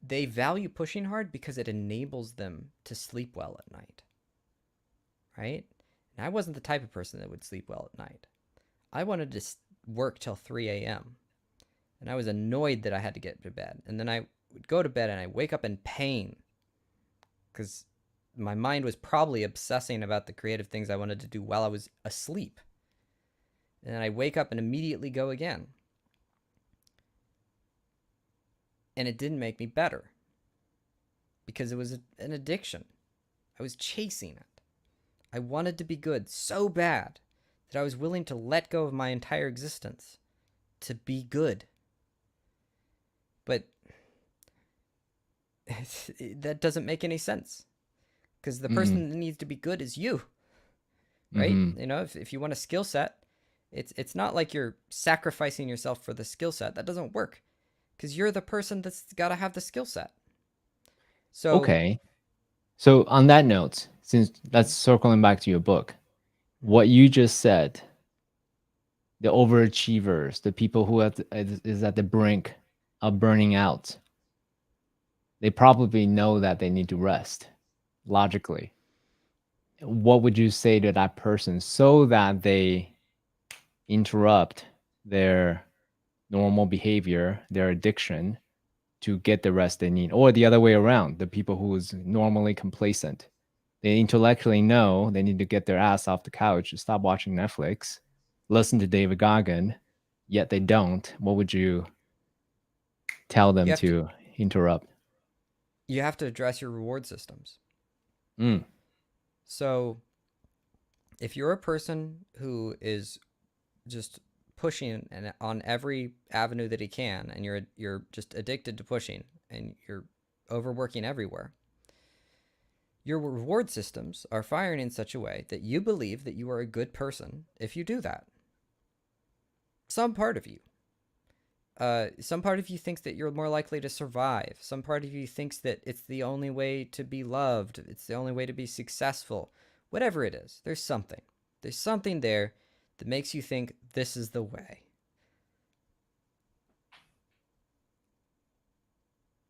they value pushing hard because it enables them to sleep well at night, right? And I wasn't the type of person that would sleep well at night. I wanted to work till 3 a.m. and I was annoyed that I had to get to bed. And then I would go to bed and I wake up in pain because my mind was probably obsessing about the creative things I wanted to do while I was asleep. And then I wake up and immediately go again. And it didn't make me better because it was an addiction. I was chasing it. I wanted to be good so bad that I was willing to let go of my entire existence to be good. But that doesn't make any sense because the person that needs to be good is you, right? Mm-hmm. You know, if you want a skill set, it's not like you're sacrificing yourself for the skill set. That doesn't work because you're the person that's got to have the skill set. So, Okay. So on that note, since that's circling back to your book, what you just said, the overachievers, the people who is at the brink of burning out, they probably know that they need to rest logically. What would you say to that person so that they interrupt their normal behavior, their addiction, to get the rest they need? Or the other way around, the people who is normally complacent, they intellectually know they need to get their ass off the couch, stop watching Netflix, listen to David Goggin, yet they don't. What would you tell you them have to to interrupt? you have to address your reward systems. Mm. So, if you're a person who is just pushing and on every avenue that he can, and you're just addicted to pushing, and you're overworking everywhere, your reward systems are firing in such a way that you believe that you are a good person if you do that. Some part of you. Some part of you thinks that you're more likely to survive. Some part of you thinks that it's the only way to be loved. It's the only way to be successful. Whatever it is, there's something. There's something there that makes you think this is the way.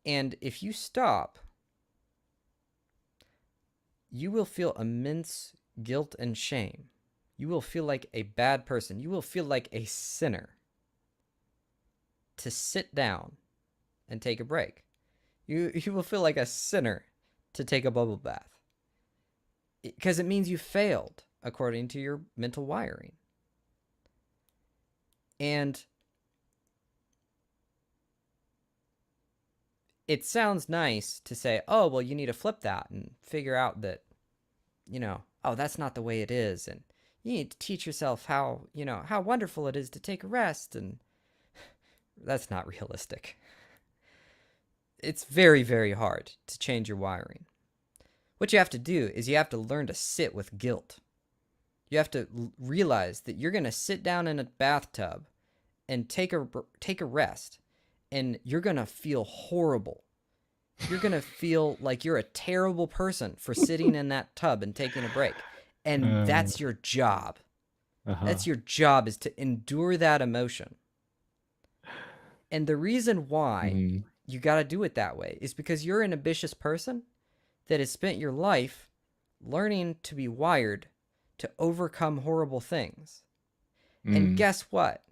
And if you stop, you will feel immense guilt and shame. You will feel like a bad person. You will feel like a sinner to sit down and take a break. You will feel like a sinner to take a bubble bath because it means you failed according to your mental wiring. And it sounds nice to say, oh, well, you need to flip that and figure out that, oh, that's not the way it is. And you need to teach yourself how wonderful it is to take a rest. And that's not realistic. It's very, very hard to change your wiring. What you have to do is you have to learn to sit with guilt. You have to realize that you're going to sit down in a bathtub and take a rest, and you're going to feel horrible. You're going to feel like you're a terrible person for sitting in that tub and taking a break. And that's your job. That's your job, is to endure that emotion. And the reason why you got to do it that way is because you're an ambitious person that has spent your life learning to be wired to overcome horrible things. And guess what?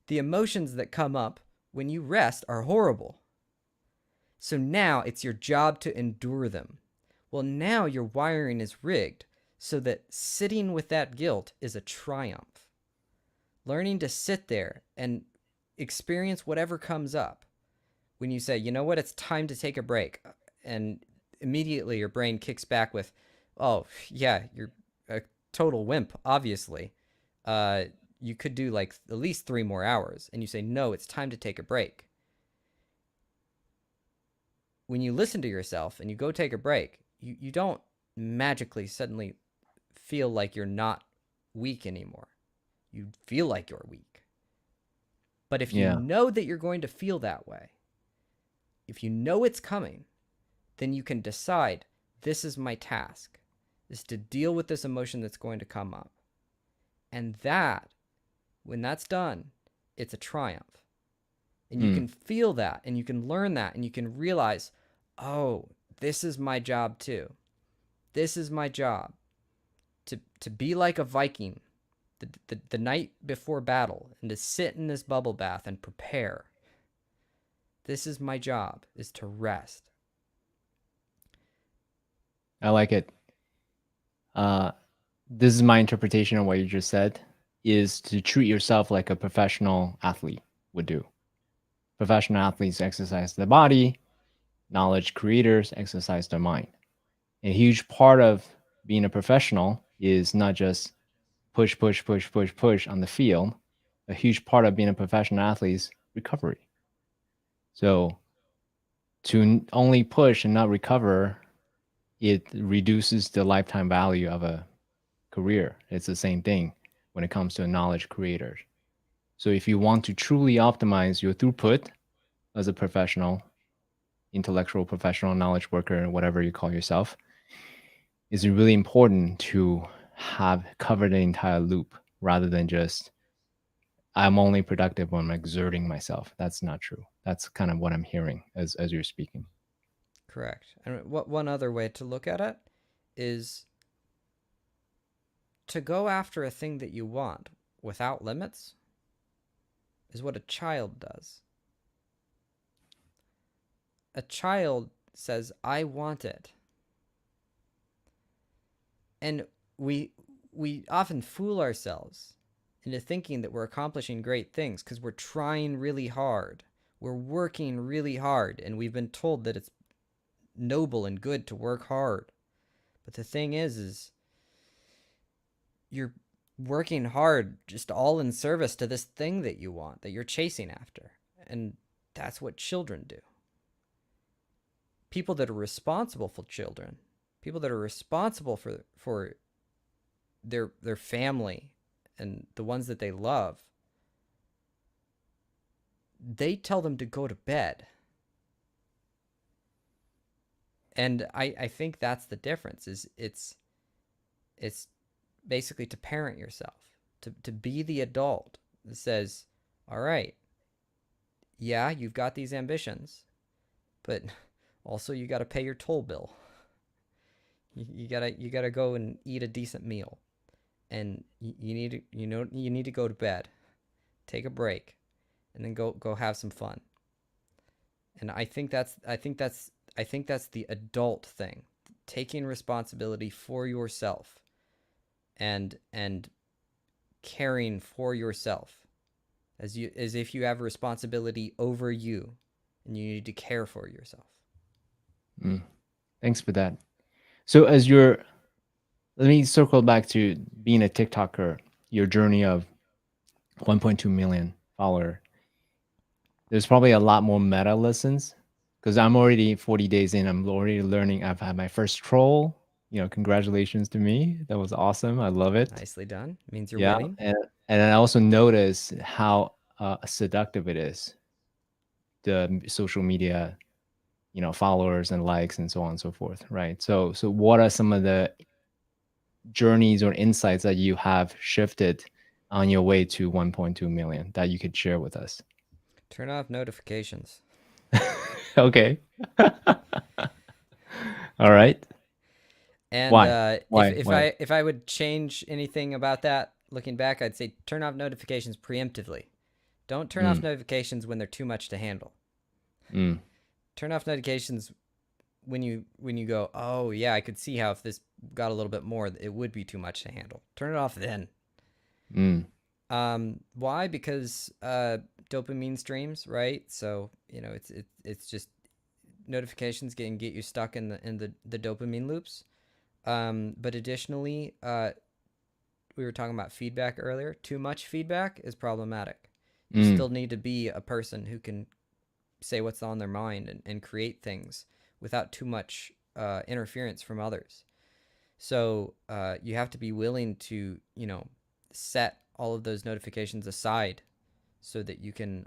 The emotions that come up when you rest are horrible. So now it's your job to endure them. Well, now your wiring is rigged so that sitting with that guilt is a triumph. Learning to sit there and experience whatever comes up. When you say, you know what, it's time to take a break, and immediately your brain kicks back with, oh, yeah, you're a total wimp, obviously. You could do like at least 3 more hours. And you say, no, it's time to take a break. When you listen to yourself and you go take a break, you don't magically suddenly feel like you're not weak anymore. You feel like you're weak. But if you know that you're going to feel that way, if you know it's coming, then you can decide, this is my task, is to deal with this emotion that's going to come up. And that, when that's done, it's a triumph. And you can feel that, and you can learn that, and you can realize, oh, this is my job too. This is my job, to be like a Viking the night before battle, and to sit in this bubble bath and prepare. This is my job, is to rest. I like it. This is my interpretation of what you just said, is to treat yourself like a professional athlete would do. Professional athletes exercise their body, knowledge creators exercise their mind. A huge part of being a professional is not just push, push, push, push, push on the field. A huge part of being a professional athlete is recovery. So to only push and not recover, it reduces the lifetime value of a career. It's the same thing when it comes to a knowledge creator. So if you want to truly optimize your throughput as a professional, intellectual professional, knowledge worker, whatever you call yourself, it's really important to have covered the entire loop rather than just I'm only productive when I'm exerting myself. That's not true. That's kind of what I'm hearing as you're speaking. Correct. And one other way to look at it is to go after a thing that you want without limits is what a child does. A child says, I want it. And we often fool ourselves into thinking that we're accomplishing great things because we're trying really hard. We're working really hard, and we've been told that it's noble and good to work hard. But the thing is you're working hard just all in service to this thing that you want, that you're chasing after. And that's what children do. People that are responsible for children, people that are responsible for their family and the ones that they love, they tell them to go to bed. And I think that's the difference, is it's basically to parent yourself, to be the adult that says, all right, yeah, you've got these ambitions, but also you got to pay your toll bill. You gotta go and eat a decent meal, and you need to go to bed, take a break, and then go have some fun. And I think that's the adult thing, taking responsibility for yourself, and caring for yourself as if you have a responsibility over you, and you need to care for yourself. Thanks for that. So let me circle back to being a TikToker, your journey of 1.2 million follower. There's probably a lot more meta lessons because I'm already 40 days in. I'm already learning. I've had my first troll. Congratulations to me. That was awesome. I love it. Nicely done. Means you're Yeah, winning. and I also notice how seductive it is. The social media, followers and likes and so on and so forth, right? So what are some of the journeys or insights that you have shifted on your way to 1.2 million that you could share with us? Turn off notifications. Okay. All right. And Why? Why? if I would change anything about that, looking back, I'd say turn off notifications preemptively. Don't turn off notifications when they're too much to handle. Turn off notifications when you go, oh yeah, I could see how if this got a little bit more, it would be too much to handle. Turn it off then. Why? Because dopamine streams, right? So it's just notifications can get you stuck in the dopamine loops. But additionally, we were talking about feedback earlier. Too much feedback is problematic. You still need to be a person who can say what's on their mind and create things without too much interference from others. So you have to be willing to, set all of those notifications aside so that you can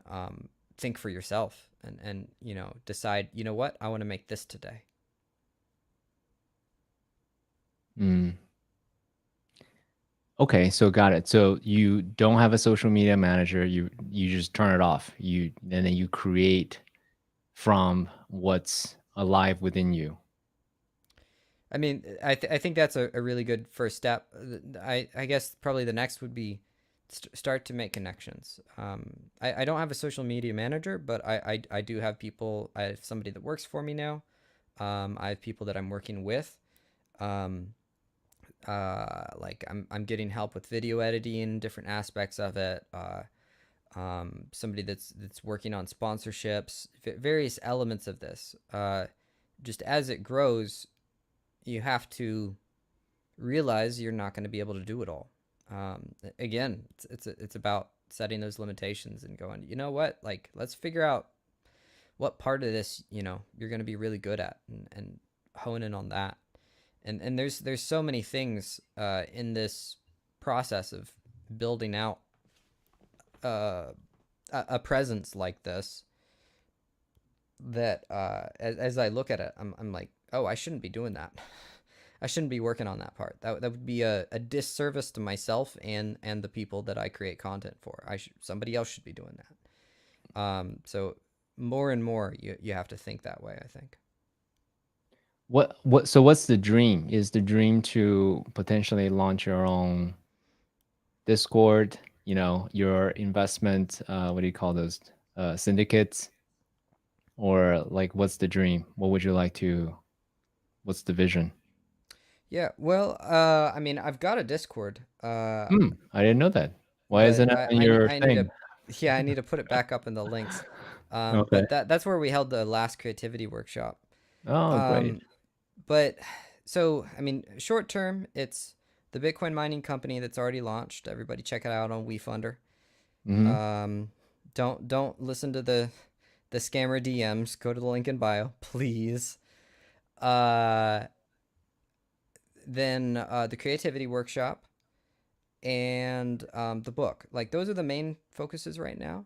think for yourself and decide, you know what, I want to make this today. Mm. Okay, so got it. So you don't have a social media manager. You just turn it off. And then you create from what's alive within you. I mean, I think that's a really good first step. I guess probably the next would be start to make connections. I don't have a social media manager, but I do have people. I have somebody that works for me now. I have people that I'm working with. Um, like I'm getting help with video editing, different aspects of it. Somebody that's working on sponsorships, various elements of this. Just as it grows, you have to realize you're not going to be able to do it all. Again, it's about setting those limitations and going, you know what, like let's figure out what part of this you're going to be really good at, and hone in on that. And there's so many things in this process of building out uh, a presence like this that as I look at it, I'm like, oh, I shouldn't be doing that. I shouldn't be working on that part. That would be a disservice to myself and the people that I create content for. Somebody else should be doing that. So more and more, you have to think that way, I think. So what's the dream? Is the dream to potentially launch your own Discord, your investment, what do you call those, syndicates? Or like, what's the dream? What would you like to, what's the vision? Yeah, well, I mean, I've got a Discord, I didn't know that. Why isn't but it on your I need to, thing? yeah, I need to put it back up in the links. Okay. But that's where we held the last creativity workshop. Oh, great. Um, but so, I mean, short term, it's the Bitcoin mining company that's already launched. Everybody check it out on WeFunder. Hmm. Um, don't listen to the scammer DMs. Go to the link in bio, please. Uh, then the creativity workshop and the book. Like those are the main focuses right now.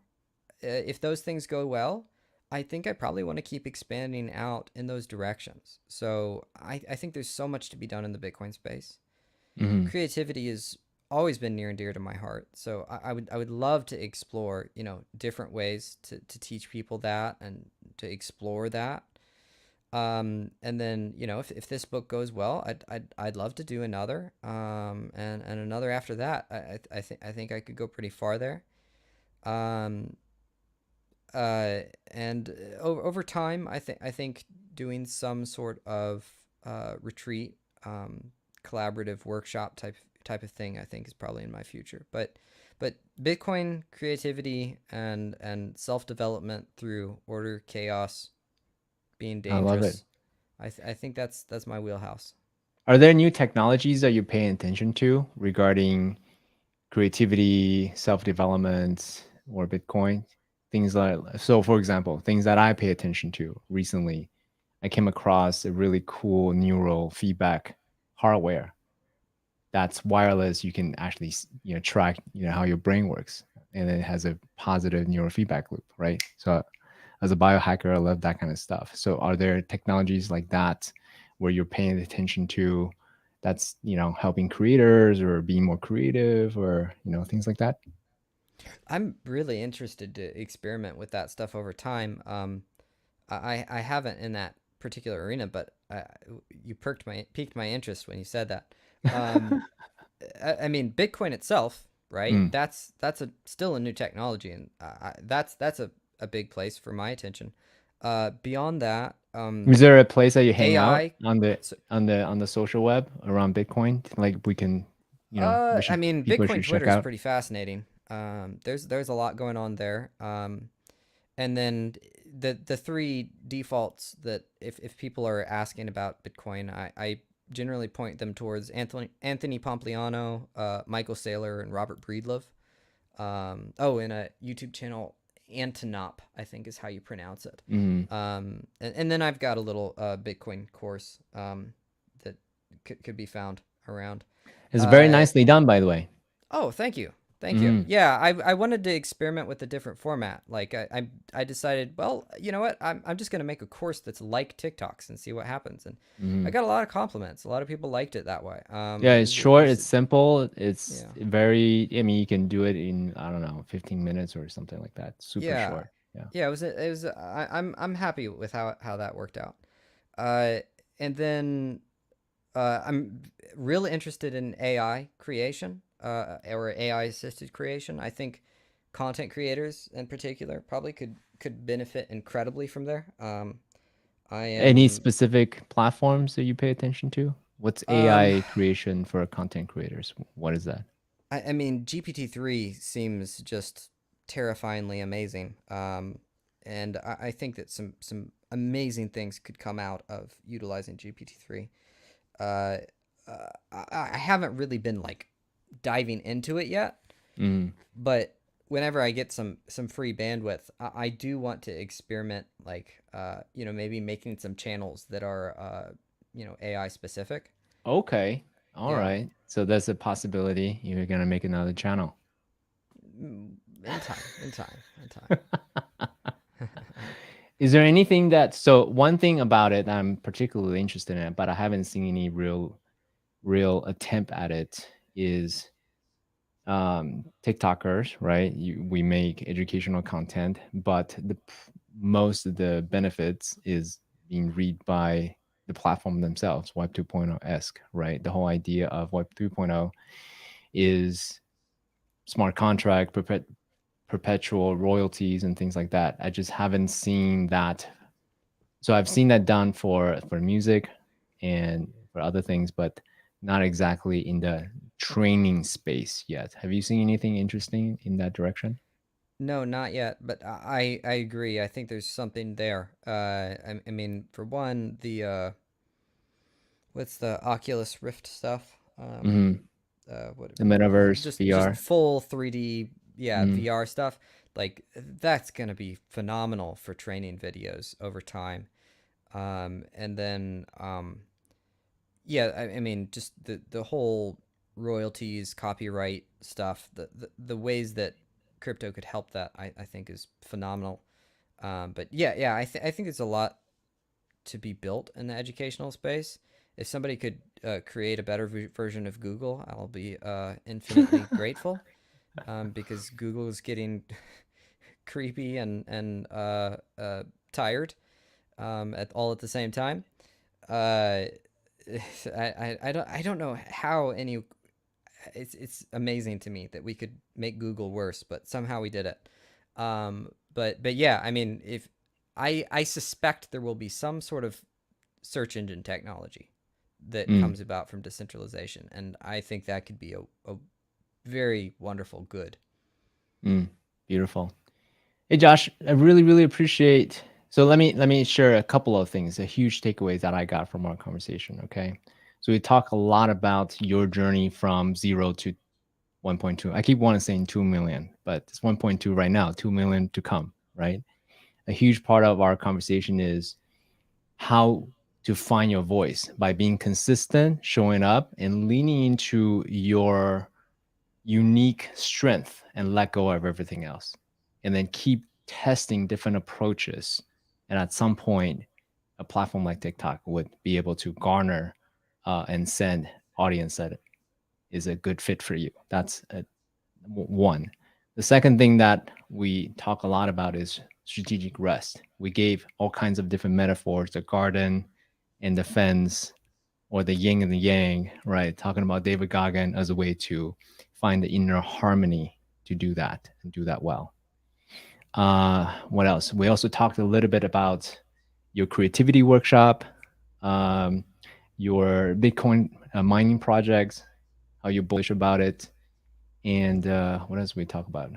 If those things go well, I think I probably want to keep expanding out in those directions. So I think there's so much to be done in the Bitcoin space. Hmm. Creativity has always been near and dear to my heart. So I would love to explore, different ways to teach people that and to explore that. And then, if this book goes well, I'd love to do another, and another after that. I think I could go pretty far there. Um, and over time, I think doing some sort of retreat, collaborative workshop type of thing, I think is probably in my future. But Bitcoin creativity and self development through order, chaos, being I love it. dangerous. I think that's my wheelhouse. Are there new technologies that you're paying attention to regarding creativity, self-development, or Bitcoin? Things like, so for example, things that I pay attention to recently, I came across a really cool neural feedback hardware that's wireless. You can actually, track, how your brain works, and it has a positive neural feedback loop, right? So as a biohacker, I love that kind of stuff. So are there technologies like that where you're paying attention to that's, helping creators or being more creative, or, things like that? I'm really interested to experiment with that stuff over time. I haven't in that particular arena, but you piqued my interest when you said that. Um, I mean, Bitcoin itself, right? Mm. That's still a new technology, and that's a big place for my attention. Beyond that, Is there a place that you hang out AI. on the So, on the social web around Bitcoin? Like we can, I mean, people Bitcoin should check Twitter is out. pretty fascinating. There's a lot going on there. And then the three defaults that if people are asking about Bitcoin, I generally point them towards Anthony Pompliano, Michael Saylor, and Robert Breedlove. Oh, and a YouTube channel, Antonop, I think is how you pronounce it. Mm. And then I've got a little Bitcoin course that could be found around. It's very Uh, nicely done, by the way. oh, thank you. Thank you. Mm, Yeah, I wanted to experiment with a different format. Like I decided, well, you know what? I'm just gonna make a course that's like TikToks and see what happens. And I mm. got a lot of compliments. A lot of people liked it that way. Yeah, it's short, There's it's simple, it's yeah. very, I mean, you can do it in, I don't know, 15 minutes or something like that. Super Yeah. short. Yeah. Yeah, I'm happy with how that worked out. Uh and then I'm really interested in AI creation, or AI assisted creation. I think content creators in particular probably could benefit incredibly from there. I Any am specific platforms that you pay attention to? What's um AI creation for content creators? What is that? I mean GPT-3 seems just terrifyingly amazing. And I think that some amazing things could come out of utilizing GPT-3. Uh, I haven't really been like diving into it yet, Mm. but whenever I get some free bandwidth, I do want to experiment, like maybe making some channels that are AI specific. Okay. All Yeah. right. So that's a possibility. You're gonna make another channel. In time, in time, in time. Is there anything that, so one thing about it that I'm particularly interested in, but I haven't seen any real attempt at it is TikTokers, right? We make educational content, but most of the benefits is being read by the platform themselves, Web 2.0 esque, right? The whole idea of Web 3.0 is smart contract, perpetual royalties, and things like that. I just haven't seen that. So I've seen that done for music and for other things, but not exactly in the training space yet. Have you seen anything interesting in that direction? No, not yet, but I agree. I think there's something there. I mean, for one, the what's the Oculus Rift stuff? Hmm. What The metaverse, just VR. full 3D, yeah, Mm, VR stuff. Like that's gonna be phenomenal for training videos over time. And then yeah, I mean, just the whole royalties, copyright stuff, the ways that crypto could help that, I think is phenomenal. But yeah, I think there's a lot to be built in the educational space. If somebody could create a better version of Google, I'll be infinitely grateful, because Google is getting creepy and tired, at the same time. Uh, I don't know how any. It's amazing to me that we could make Google worse, but somehow we did it. But yeah, I mean, if I suspect there will be some sort of search engine technology that mm, comes about from decentralization, and I think that could be a very wonderful good. mm. Beautiful. Hey Josh, I really appreciate. So let me share a couple of things, a huge takeaways that I got from our conversation. Okay, so we talk a lot about your journey from 0 to 1.2. I keep wanting to saying 2 million, but it's 1.2 right now, 2 million to come. Right. A huge part of our conversation is how to find your voice by being consistent, showing up, and leaning into your unique strength and let go of everything else. And then keep testing different approaches. And at some point, a platform like TikTok would be able to garner and send audience that is a good fit for you. That's one. The second thing that we talk a lot about is strategic rest. We gave all kinds of different metaphors, the garden and the fence, or the yin and the yang, right? Talking about David Goggin as a way to find the inner harmony to do that and do that well. What else? We also talked a little bit about your creativity workshop, um, your Bitcoin mining projects, how you're bullish about it, and what else we talk about?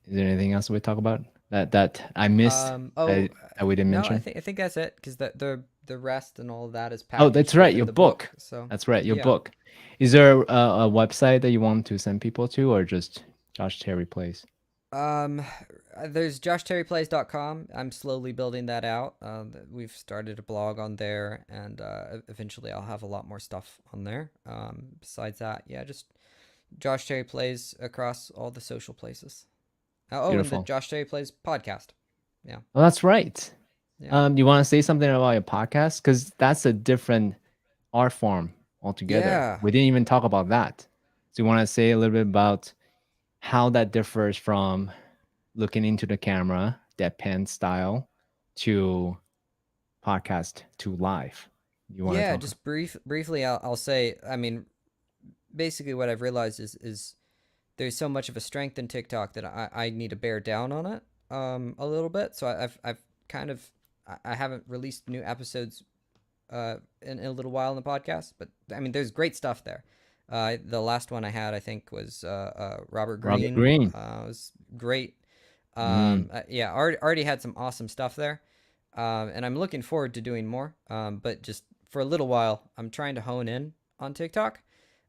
Is there anything else we talk about that I missed that we didn't No, mention? I think that's it, because the rest and all of that is Oh, that's packaged right, your within the book. book. So That's right, your yeah. book. Is there a website that you want to send people to, or just Josh Terry Plays? Um, there's joshterryplays.com. I'm slowly building that out. We've started a blog on there, and eventually I'll have a lot more stuff on there. Besides that, yeah, just Josh Terry Plays across all the social places. Oh, and the Beautiful. Josh Terry Plays podcast. Yeah. Oh, that's right. Yeah. You want to say something about your podcast? Because that's a different art form altogether. Yeah. We didn't even talk about that. So you want to say a little bit about how that differs from looking into the camera, deadpan style, to podcast to live. You want to Yeah, talk? just briefly I'll say, I mean, basically what I've realized is there's so much of a strength in TikTok that I need to bear down on it a little bit. So I've kind of I haven't released new episodes in a little while in the podcast, but I mean there's great stuff there. The last one I had I think was Robert Robert Greene. Green. Was great. Mm, Yeah, already had some awesome stuff there, and I'm looking forward to doing more. But just for a little while, I'm trying to hone in on TikTok.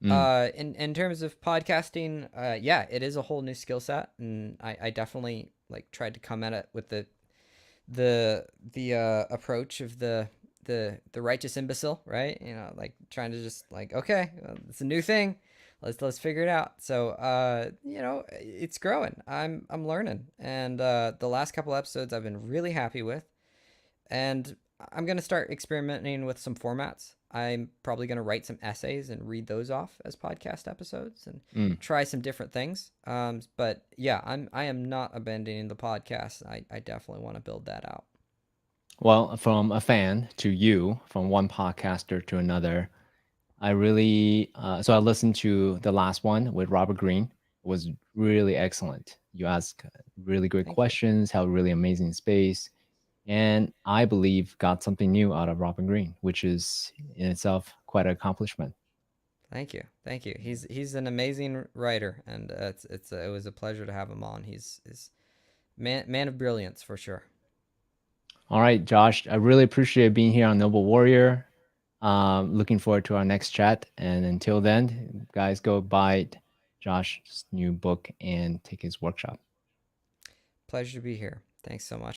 mm. In terms of podcasting, yeah, it is a whole new skill set, and I definitely like tried to come at it with the approach of the righteous imbecile, right? You know, like trying to just like, okay, well, it's a new thing, let's figure it out. So you know, it's growing. I'm learning, and the last couple episodes I've been really happy with, and I'm gonna start experimenting with some formats. I'm probably gonna write some essays and read those off as podcast episodes and Mm. try some different things. But yeah, I am not abandoning the podcast. I definitely want to build that out. Well, from a fan to you, from one podcaster to another, I really so I listened to the last one with Robert Greene. It was really excellent. You ask really great Thank you. questions, have really amazing space, and I believe got something new out of Robert Greene, which is in itself quite an accomplishment. Thank you. Thank you. He's an amazing writer, and it was a pleasure to have him on. He's man of brilliance for sure. All right, Josh, I really appreciate being here on Noble Warrior. Looking forward to our next chat. And until then, guys, go buy Josh's new book and take his workshop. Pleasure to be here. Thanks so much.